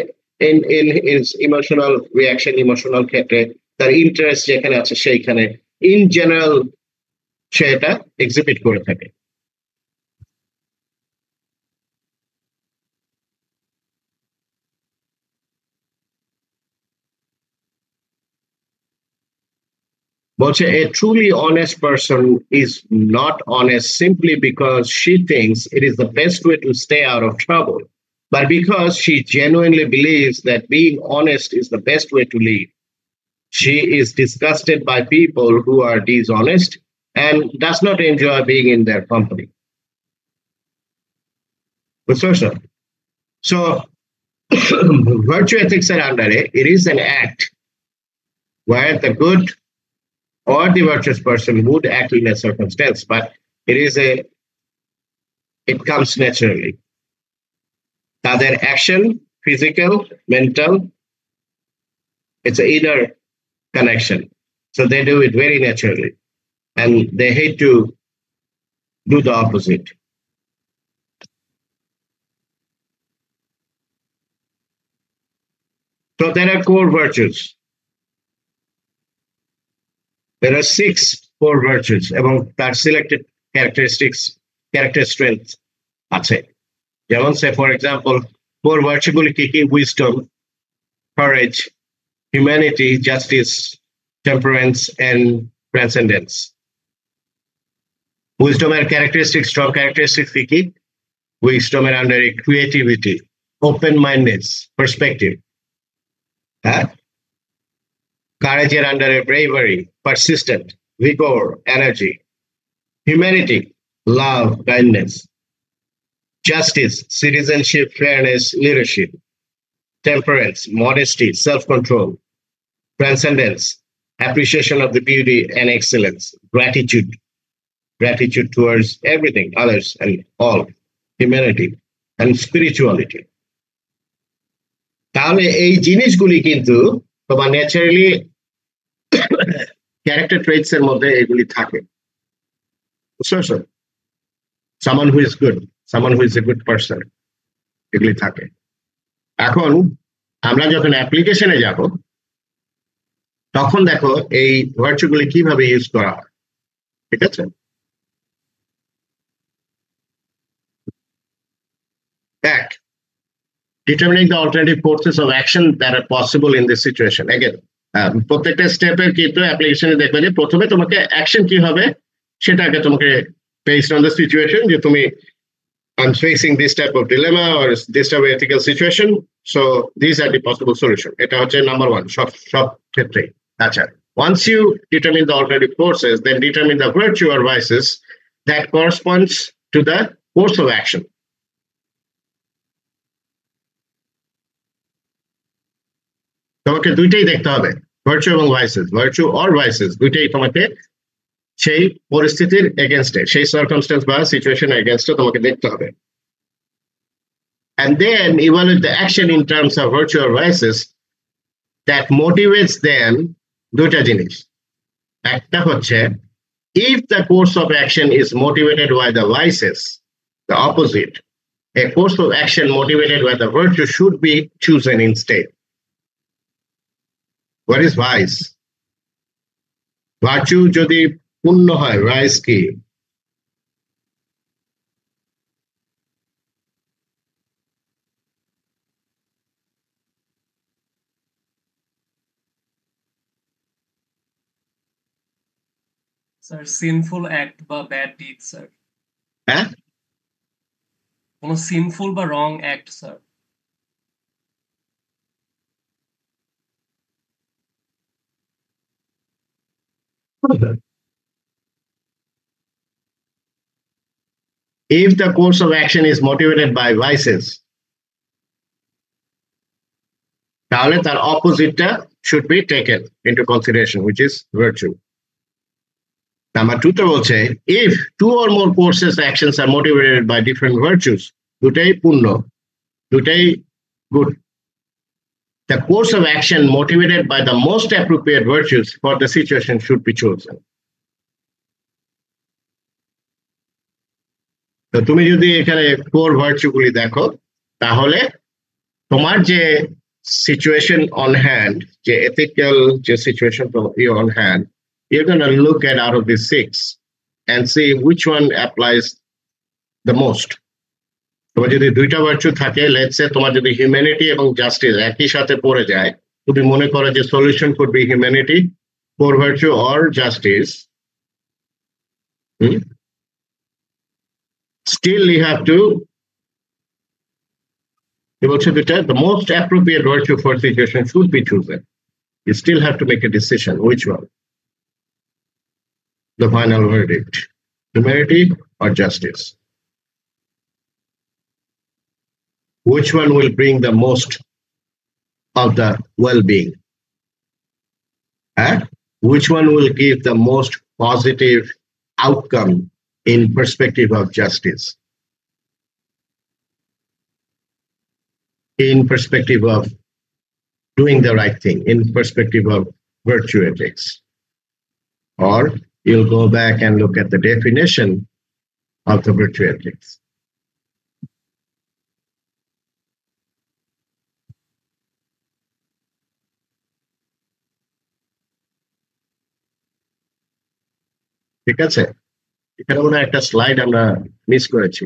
in in is emotional reaction, emotional ক্ষেত্রে তার ইন্টারেস্ট যেখানে আছে সেইখানে ইন জেনারেল সে এটা এক্সিবিট করে থাকে। বলছে a truly honest person is not honest simply because she thinks it is the best way to stay out of trouble, but because she genuinely believes that being honest is the best way to live. She is disgusted by people who are dishonest and does not enjoy being in their company. So virtue ethics are under it is an act where the good or the virtuous person would act in a circumstance, but it comes naturally. Their action, physical, mental, it's an inner connection. So they do it very naturally. And they hate to do the opposite. So there are core virtues. There are 6 core virtues among that selected characteristics, character strengths. আছে যেমন say for example core virtue গুলি কি কি: wisdom, courage, humanity, justice, temperance and transcendence. Wisdom এর characteristics, strong characteristics কি কি? Wisdom এর under creativity, open mindedness, perspective. Courage এর under bravery, persistent, vigor, energy. Humanity, love, kindness. Justice, citizenship, fairness, leadership. Temperance, modesty, self-control. Transcendence, appreciation of the beauty and excellence. Gratitude towards everything, others and all. Humanity and spirituality. তাহলে এই জিনিসগুলি কিন্তু তোমার naturally character traits এর মধ্যে এগুলি থাকে। someone who is good, someone who is a good person, এগুলি থাকে। এখন আমরা যখন অ্যাপ্লিকেশনে যাব তখন দেখো এই ভার্চুগুলি কিভাবে ইউজ করা হয়, ঠিক আছে? এক, determining the alternative courses of action that are possible in this situation. Again, প্রত্যেকটা স্টেপের কিন্তু অ্যাপ্লিকেশনে দেখবে যে প্রথমে তোমাকে অ্যাকশন কি হবে সেটা আগে তোমাকে based on the situation যে তুমি I'm facing this type of dilemma or this type of ethical situation, so these are the possible solution. এটা হচ্ছে নাম্বার 1 সব ক্ষেত্রে। আচ্ছা, once you determine the alternative courses, then determine the virtue or vices that corresponds to the course of action. তোমাকে দুইটাই দেখতে হবে, virtue এবং ভাইসেস। ভার্চু অর ভাইসেস দুইটাই তোমাকে সেই পরিস্থিতির এগেনস্টে, সেই সার্কামস্টেন্স বা সিচুয়েশন এগেনস্টে তোমাকে দেখতে হবে। And then evaluate the action in terms of virtue or vices that motivates them. দুইটা জিনিস, একটা হচ্ছে if the course of action is motivated by the vices, the opposite, a course of action motivated by the virtue should be chosen instead. What is vice? Virtue যদি পূর্ণ হয়, vice কি? Sir sinful act বা bad deed sir. হ্যাঁ, কোনো sinful বা wrong act sir. If the course of action is motivated by vices, তাহলে তার অপোজিটটা should be taken into consideration, which is virtue. Number 2 তে বলছে if 2 or more courses actions are motivated by different virtues, দুটাই পূর্ণ, দুটাই good, the course of action motivated by the most appropriate virtues for the situation should be chosen. তো তুমি যদি এখানে core ভার্চুগুলি দেখো তাহলে তোমার যে সিচুয়েশন অন হ্যান্ড, যে এথিক্যাল যে situation on hand, you're going to look at out of these 6 and see which one applies the most. তোমার যদি দুইটা ভার্চু থাকে, লেটস সে তোমার যদি হিউম্যানিটি এবং জাস্টিস একই সাথে পড়ে যায়, তুমি মনে করো যে solution could be humanity, core virtue or justice, still you have to, the most appropriate virtue for situation should be chosen. You still have to make a decision which one, the final verdict, humanity or justice. Which one will bring the most of the well-being? Which one will give the most positive outcome in perspective of justice, in perspective of doing the right thing, in perspective of virtue ethics? Or you'll go back and look at the definition of the virtue ethics. ঠিক আছে, এখানে মনে হয় একটা slide আমরা miss করেছি।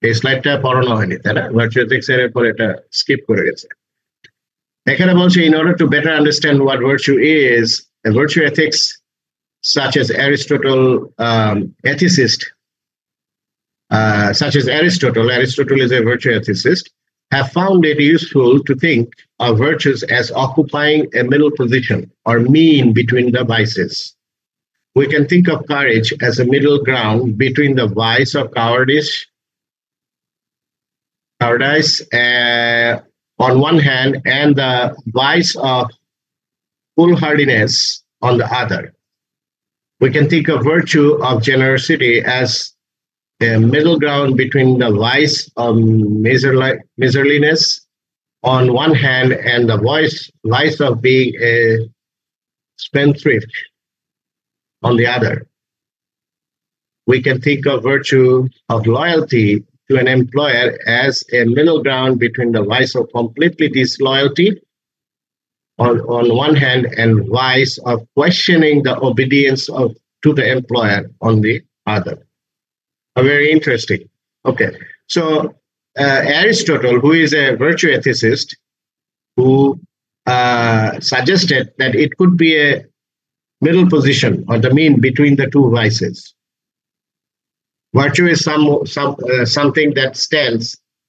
এই স্লাইডটা পড়ানো হয়নি, তাই না? ভার্চুয়াল এথিক্স এর পর এটা স্কিপ করে গেছে। এখানে বলছে in order to better understand what virtue is, a virtue ethics such as Aristotle, Aristotle is a virtue ethicist, have found it useful to think of virtues as occupying a middle position or mean between the vices. We can think of courage as a middle ground between the vice of cowardice on one hand and the vice of foolhardiness on the other. We can think of virtue of generosity as a middle ground between the vice of miserliness on one hand and the vice of being a spendthrift on the other. We can think of virtue of loyalty to an employer as a middle ground between the vice of completely disloyalty on one hand and vice of questioning the obedience to the employer on the other. Very interesting. Okay, so Aristotle, who is a virtue ethicist, who suggested that it could be a middle position or the mean between the two vices. Virtue is something that stands,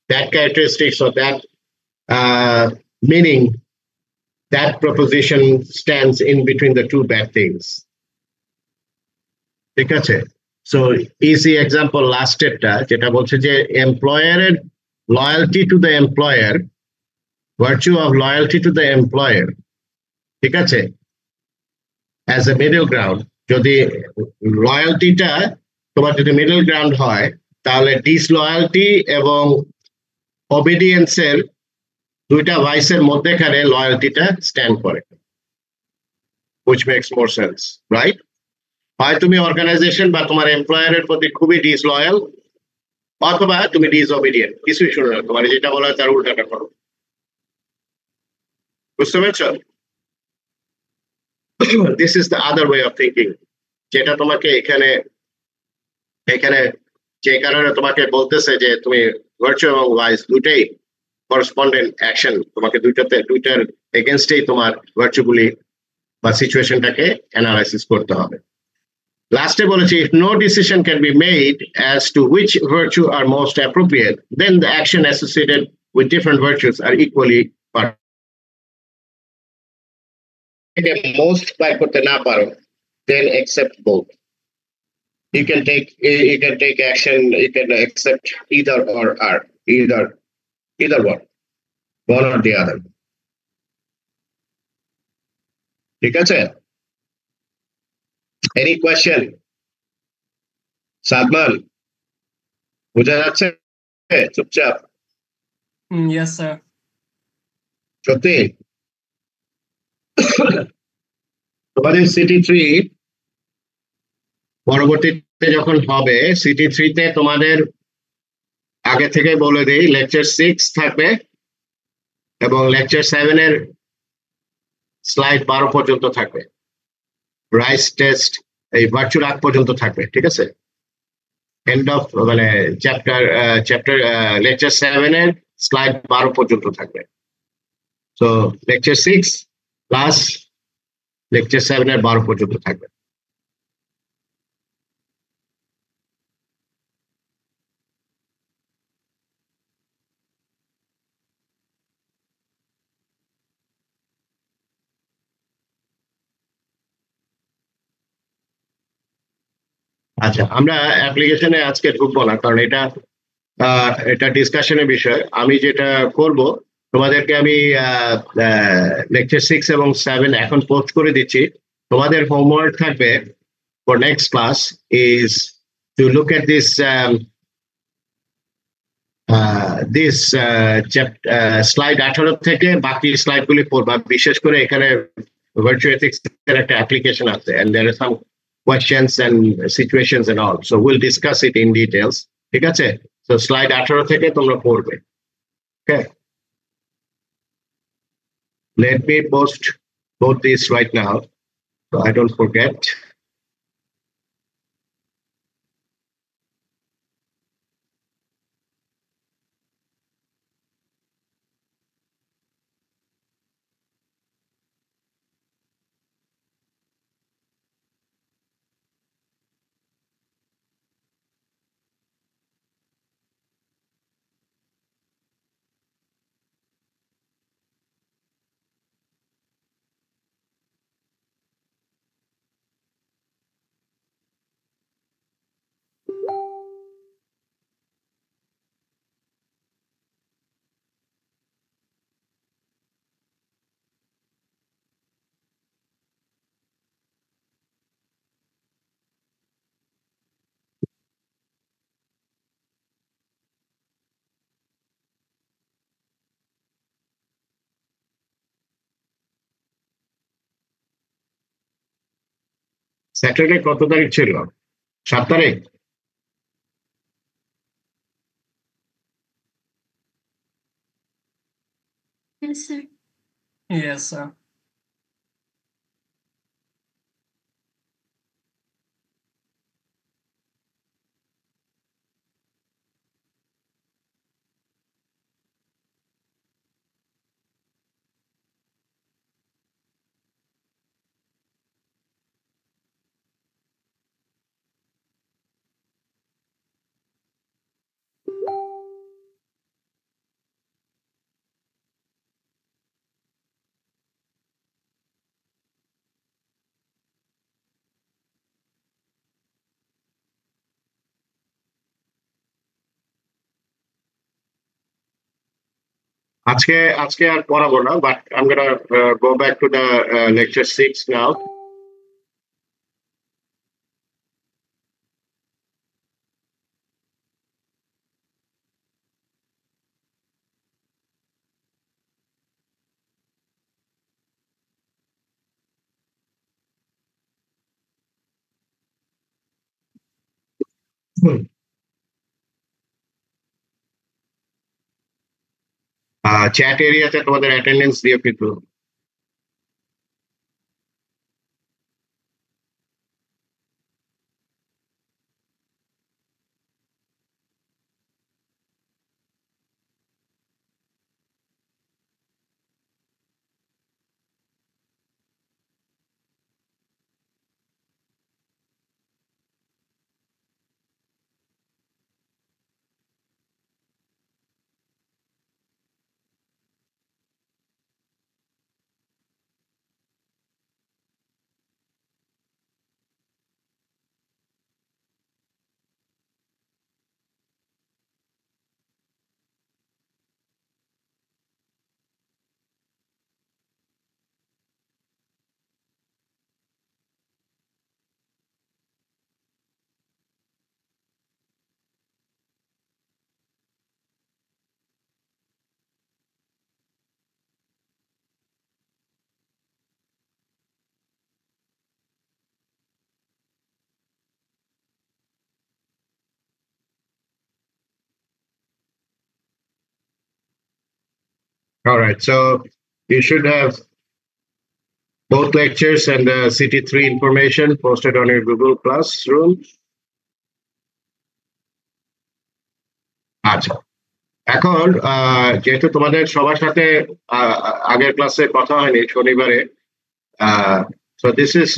that characteristics or that meaning, that proposition stands in between the two bad things. ঠিক আছে? So easy example last stepটা যেটা বলছে যে employer loyalty to the employer, virtue of loyalty to the employer, ঠিক আছে, as a middle ground, যদি লয়ালটিটা তোমার যদি মিডল গ্রাউন্ড হয় তাহলে ডিসলয়ালটি এবং ওবিডিয়েন্সের দুইটা ভাইসের মধ্যেখানে লয়ালটিটা স্ট্যান্ড করে, which makes more sense, right? হয় তুমি অর্গানাইজেশন বা তোমার এমপ্লয়ারের প্রতি খুবই ডিসলয়াল, অথবা তুমি ডিসঅবিডিয়েন্ট, কিছুই শুনো না, তোমার যেটা বলা হয় তার উল্টাটা করো। বুঝতে পেরেছ? This is the other way of thinking, যেটা তোমাকে এখানে যে কারণে তোমাকে বলতেছে যে তুমি ভার্চু এবং ভাইস দুটেই করসপন্ডেন্ট অ্যাকশন, তোমাকে দুইটার এগেনস্টেই তোমার ভার্চুগুলি বা সিচুয়েশনটাকে অ্যানালাইসিস করতে হবে। লাস্টে বলেছি if no decision can be made as to which virtue are most appropriate, then the action associated with different virtues are equally most by করতে না পারো, then accept both. You can take action, you can accept either one or the other. ঠিক আছে? Any question? Sadman, বুঝা যাচ্ছে? চুপচাপ। Yes, sir. সত্যি? তোমাদের সিটি 3 পরবর্তীতে যখন হবে CT3-তে তোমাদের আগে থেকে বলে দিই লেকচার 6 থাকবে এবং লেকচার 7 এর স্লাইড 12 পর্যন্ত থাকবে, রাইস টেস্ট এই ভার্চুয়াল আগ পর্যন্ত থাকবে, ঠিক আছে? এন্ড অফ মানে চ্যাপ্টার লেকচার 7 এর স্লাইড 12 পর্যন্ত থাকবে। তো লেকচার 6 প্লাস লেকচার 7 এর 12 পর্যন্ত থাকবে। আচ্ছা, আমরা অ্যাপ্লিকেশনে আজকে ঢুকবো না, কারণ এটা ডিসকাশনের বিষয়। আমি যেটা করব, তোমাদেরকে আমি লেকচার 6 এবং 7 এখন পোস্ট করে দিচ্ছি। তোমাদের হোমওয়ার্ক থাকবে for next class is to look at this slide 18 থেকে বাকি স্লাইড গুলি পড়বা। বিশেষ করে এখানে ভার্চুয়াল এথিক্স এর একটা অ্যাপ্লিকেশন আছে, and there are some questions and situations and all, so we'll discuss it in details, ঠিক আছে? So slide 18 থেকে তোমরা পড়বে। Okay, let me post both these right now so I don't forget. Saturday কত তারিখ ছিল? 7 তারিখ? Yes, sir. Yes, sir. আজকে আর পড়াবো না, but I'm gonna go back to the lecture 6 now. Chat এরিয়াতে তোমাদের অ্যাটেন্ডেন্স দিয়ে কিন্তু All right, so you should have both lectures and the CT3 information posted on your Google Classroom. আচ্ছা, এখন যেহেতু তোমাদের সবার সাথে আগের ক্লাসে কথা হয়নি শনিবারে, so this is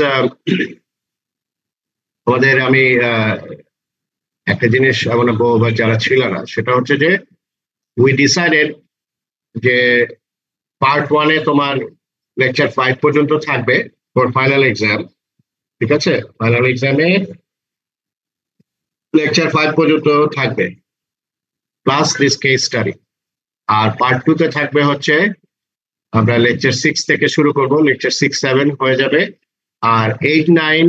তোমাদের আমি একটা জিনিস বলবো যারা ছিল না, সেটা হচ্ছে যে we decided যে পার্ট 1 এ তোমার লেকচার 5 পর্যন্ত থাকবে ফর ফাইনাল এক্সাম, ঠিক আছে? ফাইনাল এক্সামে লেকচার 5 পর্যন্ত থাকবে প্লাস দিস কেস স্টাডি। আর পার্ট 2 তে থাকবে হচ্ছে আমরা লেকচার 6 থেকে শুরু করব, লেকচার 6, 7 হয়ে যাবে। আর 8, 9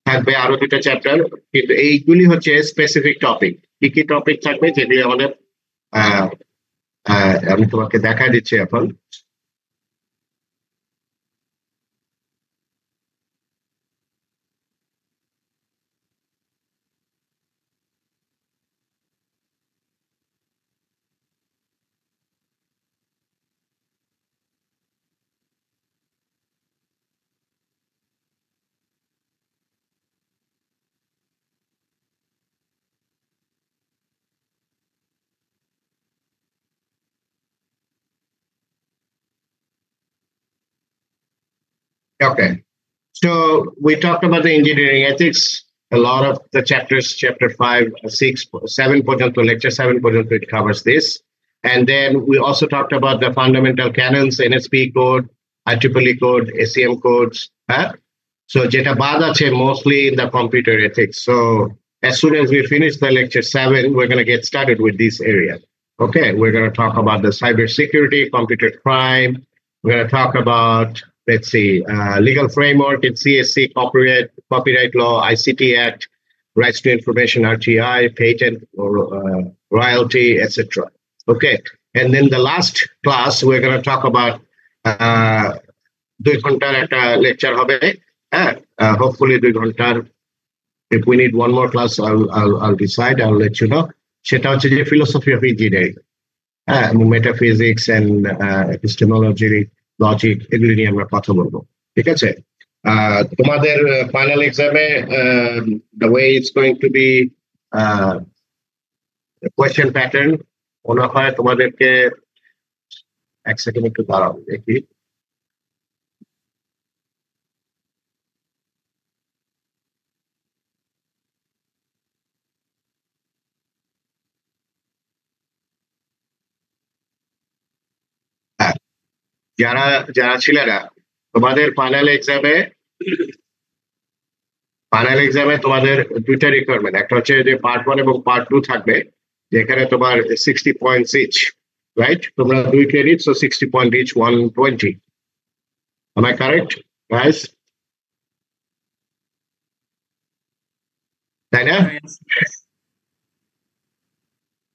থাকবে আরো দুটো চ্যাপ্টার, কিন্তু এইগুলি হচ্ছে স্পেসিফিক টপিক। কি কি টপিক থাকবে যেগুলি আমাদের আমি তোমাকে দেখা দিচ্ছি এখন। Okay, so we talked about the engineering ethics. A lot of the chapters, chapter 5, 6, 7 পর্যন্ত, lecture 7 পর্যন্ত, it covers this. And then we also talked about the fundamental canons, NSP code, IEEE code, ACM codes. So যেটা বাদ আছে mostly in the computer ethics. So as soon as we finish the lecture 7, we're going to get started with this area. Okay, we're going to talk about the cybersecurity, computer crime. We're going to talk about, let's see, legal framework in CSC, copyright law, ICT Act, rights to information, RTI, patent, or royalty, etc. Okay, and then the last class we're going to talk about 2 ঘন্টার একটা lecture হবে, hopefully 2 ঘন্টার. If we need one more class, I'll decide, I'll let you know. সেটা হচ্ছে যে philosophy of engineering, metaphysics and epistemology, logic, এগুলি নিয়ে আমরা কথা বলবো, ঠিক আছে? তোমাদের ফাইনাল এক্সামে the way it's going to be question pattern, মনে হয় তোমাদেরকে এক সেকেন্ড একটু দাঁড়াও দেখি। যারা ছিলেরা তোমাদের ফাইনাল এক্সামে তোমাদের দুইটা রিকোয়ারমেন্ট, একটা হচ্ছে যে পার্ট 1 এবং পার্ট 2 থাকবে, যেখানে তোমার 60 পয়েন্টস ইচ, রাইট? তোমরা 2 credit, so 60 point each, 120. Am I correct, guys? তাই না?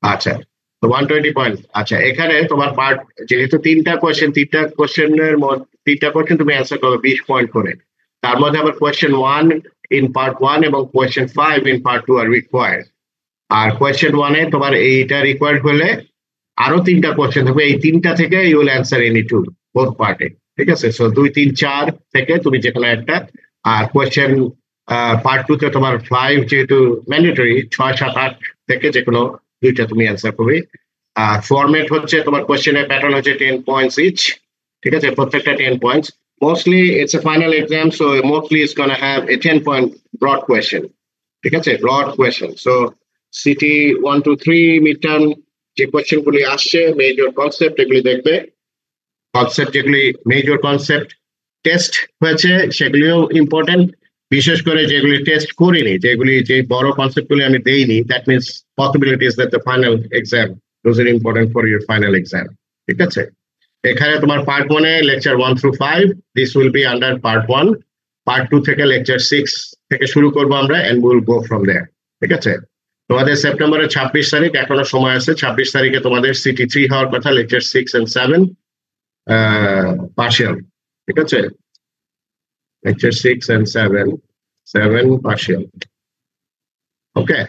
আচ্ছা, তো 120 পয়েন্ট। আচ্ছা, এখানে তোমার পার্ট, যেহেতু 3টা কোয়েশ্চেন তুমি অ্যান্সার করবে 20 পয়েন্ট করে, তার মধ্যে আবার কোয়েশ্চেন 1 ইন পার্ট 1 এবং কোয়েশ্চেন 5 ইন পার্ট 2 আর রিকোয়ার্ড। আর কোয়েশ্চেন 1 এ তোমার এইটা রিকোয়ার্ড হলে আরো 3টা কোয়েশ্চেন থাকবে, এই 3টা থেকে you will answer any two, both পার্টে, ঠিক আছে? সো 2, 3, 4 থেকে তুমি যেকোনো একটা। আর কোয়েশ্চেন পার্ট 2 তে তোমার 5 যেহেতু ম্যান্ডেটরি, 6, 7, 8 থেকে যেকোনো 2টা তুমি অ্যান্সার করবে। ফরম্যাট হচ্ছে তোমার কোয়েশ্চেনের প্যাটার্ন হচ্ছে 10 পয়েন্টস ইচ, ঠিক আছে? প্রত্যেকটা 10 points. Mostly it's a final exam, so mostly it's going to have a 10-point broad question, ঠিক আছে? Broad question. So CT 1, 2, 3 midterm যে কোয়েশ্চেন গুলি আসছে, মেজর কনসেপ্ট, এগুলি দেখবে। কনসেপ্ট যেগুলি মেজর কনসেপ্ট টেস্ট হয়েছে সেগুলিও ইম্পর্টেন্ট, বিশেষ করে যেগুলি টেস্ট করিনি, যে বড় কনসেপ্টগুলি আমি দেইনি, that means possibilities that the final exam, those are important for your final exam, ঠিক আছে? এখানে তোমার part 1 a lecture 1 through 5, this will be under part 1। Part 2 থেকে লেকচার 6 থেকে শুরু করবো আমরা, এন্ড উইল গো ফ্রম দেয়ার, ঠিক আছে? তোমাদের সেপ্টেম্বরের 26 তারিখ, এখনো সময় আছে। 26 তারিখে তোমাদের CT3 হওয়ার কথা, লেকচার 6 and 7 পার্শিয়াল, ঠিক আছে? Lecture 6 and 7 partial. Okay,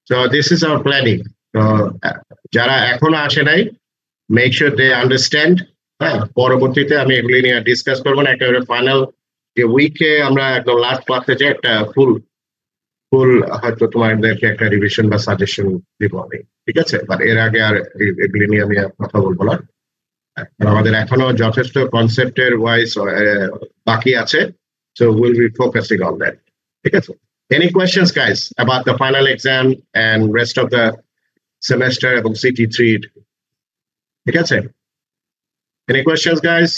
so this is our planning. So যারা এখনো আসে নাই, মেক শিওর দে আন্ডারস্ট্যান্ড। হ্যাঁ, পরবর্তীতে আমি এগুলি নিয়ে ডিসকাস করবো না, একেবারে ফাইনাল যে উইকে আমরা একদম লাস্ট ক্লাসে যে একটা ফুল হয়তো তোমাদেরকে একটা রিভিশন বা সাজেশন দিব আমি, ঠিক আছে? বাট এর আগে আর এগুলি নিয়ে আমি কথা বলবো না, কারণ আমাদের এখনো যথেষ্ট কনসেপ্টের ওয়াইজ বাকি আছে, so will be focusing on that, ঠিক আছে? Any questions, guys, about the final exam and rest of the semester এবং CT3? ঠিক আছে? Any questions, guys?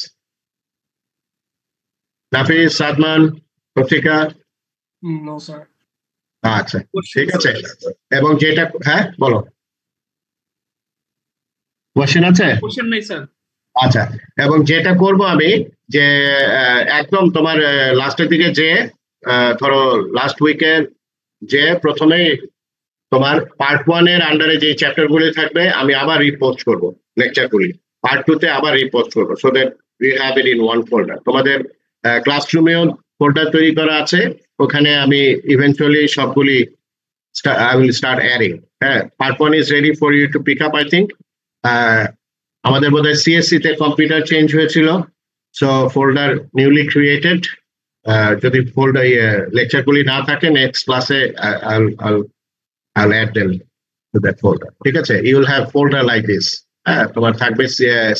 Nafiz, Sadman, Kofika? No sir. আচ্ছা, ঠিক আছে। এবং যেটা, হ্যাঁ বলো, কোশ্চেন আছে? কোশ্চেন নেই স্যার। আচ্ছা, এবং যেটা করব আমি যে একদম তোমার লাস্টের দিকে যে ধরো লাস্ট উইকে যে প্রথমেই তোমার পার্ট 1 এর আন্ডারে যে চ্যাপ্টার গুলি থাকবে আমি আবার রিপোস্ট করব, লেকচারগুলি পার্ট 2 তে আবার রিপোস্ট করব, so that we have it in one folder. তোমাদের ক্লাসরুমেও ফোল্ডার তৈরি করা আছে, ওখানে আমি ইভেন্চুয়ালি সবগুলি I will start adding. Part 1 is ready for you to pick up, I think. আমাদের বোধহয় সিএসসি তে কম্পিউটার চেঞ্জ হয়েছিল, সো ফোল্ডার নিউলি ক্রিয়েটেড। যদি ফোল্ডার লেকচারগুলি না থাকে নেক্সট ক্লাসে I'll add them to that folder, ঠিক আছে? You will have folder like this. তোমার থাকবে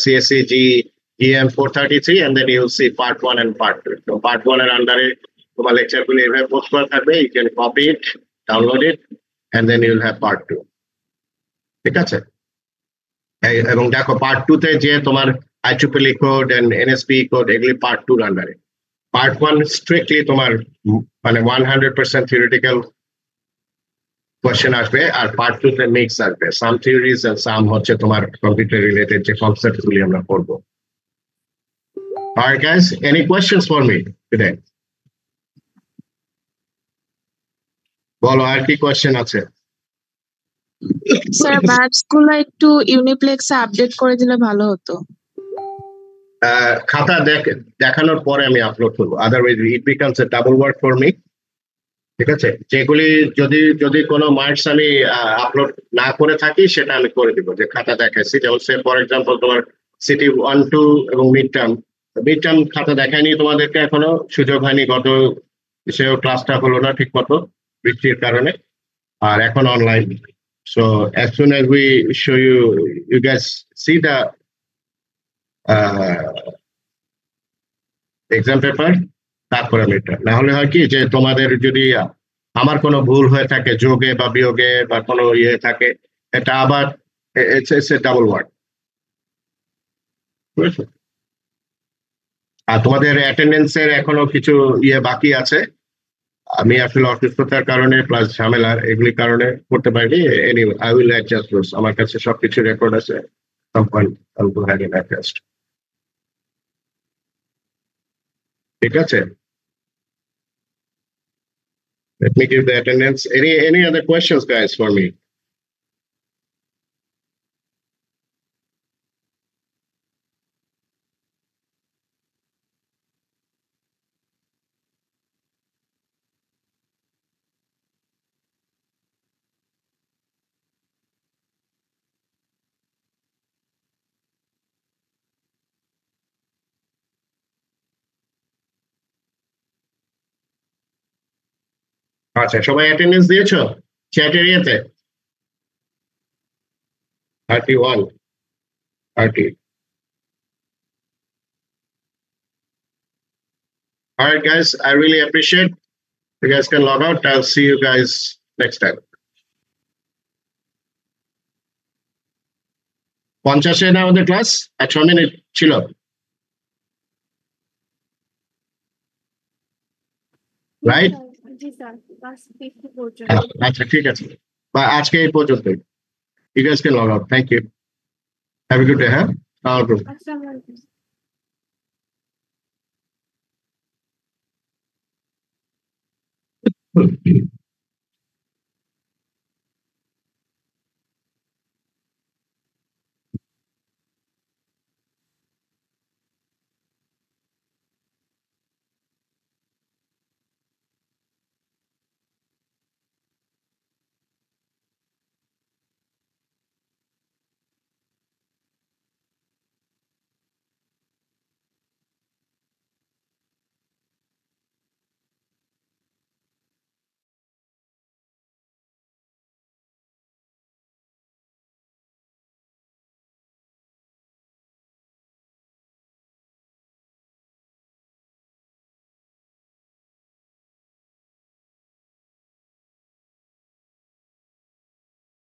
CSC GM 433 and then you will see part 1 and part 2. So part 1 এর আন্ডারে তোমার লেকচারগুলি এভাবে পোস্ট করা থাকবে, you can copy it, download it, and then you will have part 2, ঠিক আছে? এবং দেখো পার্ট 2 তে যে তোমার IEEE code end NSP code এগুলি পার্ট 2 আন্ডারে। পার্ট 1 স্ট্রিক্টলি তোমার মানে 100% থিওরিটিক্যাল কোশ্চেন আসবে, আর পার্ট 2 তে মিক্স আসবে, সাম থিওরিজ এন্ড সাম হচ্ছে তোমার কম্পিউটার রিলেটেড যে কনসেপ্টগুলি আমরা পড়বো। Alright guys, any questions for me today? বলো, আর কি কোশ্চেন আছে? স্যার ব্যাচ গুলো একটু ইউনিপ্লেক্সে আপডেট করে দিলে ভালো হতো। খাতা দেখানোর পরে আমি আপলোড করবো, otherwise it becomes a double work for me, ঠিক আছে? যেগুলি যদি কোনো মার্কস আমি আপলোড না করে থাকি সেটা আমি করে দিব, যে খাতা দেখাইছি। যেমন সে ফর এক্সাম্পল তোমার সিটি 1, 2 এবং মিড টার্ম খাতা দেখায়নি তোমাদেরকে এখনো, সুযোগ হয়নি, গত সেও ক্লাসটা হলো না ঠিক মতো বৃষ্টির কারণে, আর এখন online. So as soon as we show you guys see the exam paper, তারপরে আমি এটা না হলে হয় কি যে তোমাদের যদি আমার কোনো ভুল হয়ে থাকে যোগে বা বিয়োগে বা কোনো ইয়ে থাকে, এটা আবার it's a double work, বুঝছো? আর তোমাদের অ্যাটেন্ডেন্সের এখনো কিছু ইয়ে বাকি আছে, আমি আসলে অসুস্থতার কারণে প্লাস ঝামেলার এগুলির কারণে করতে পারিনি। এনিওয়ে আই উইল অ্যাডজাস্ট দোস, আমার কাছে সবকিছু রেকর্ড আছে, some point I will have an adjust, ঠিক আছে? Let me give the attendance. Any other questions guys for me? আচ্ছা, সবাই অ্যাটেন্ডেন্স দিয়েছো চ্যাট এরিয়াতে? 31, 30. All right guys, I really appreciate. You guys can log out. I'll see you guys next time. 50 না আমাদের class, 1 minute ছিল। Right? আচ্ছা ঠিক আছে, বা আজকে এই পর্যন্তই। You guys can log out. Thank you. Have a good day, huh? All good.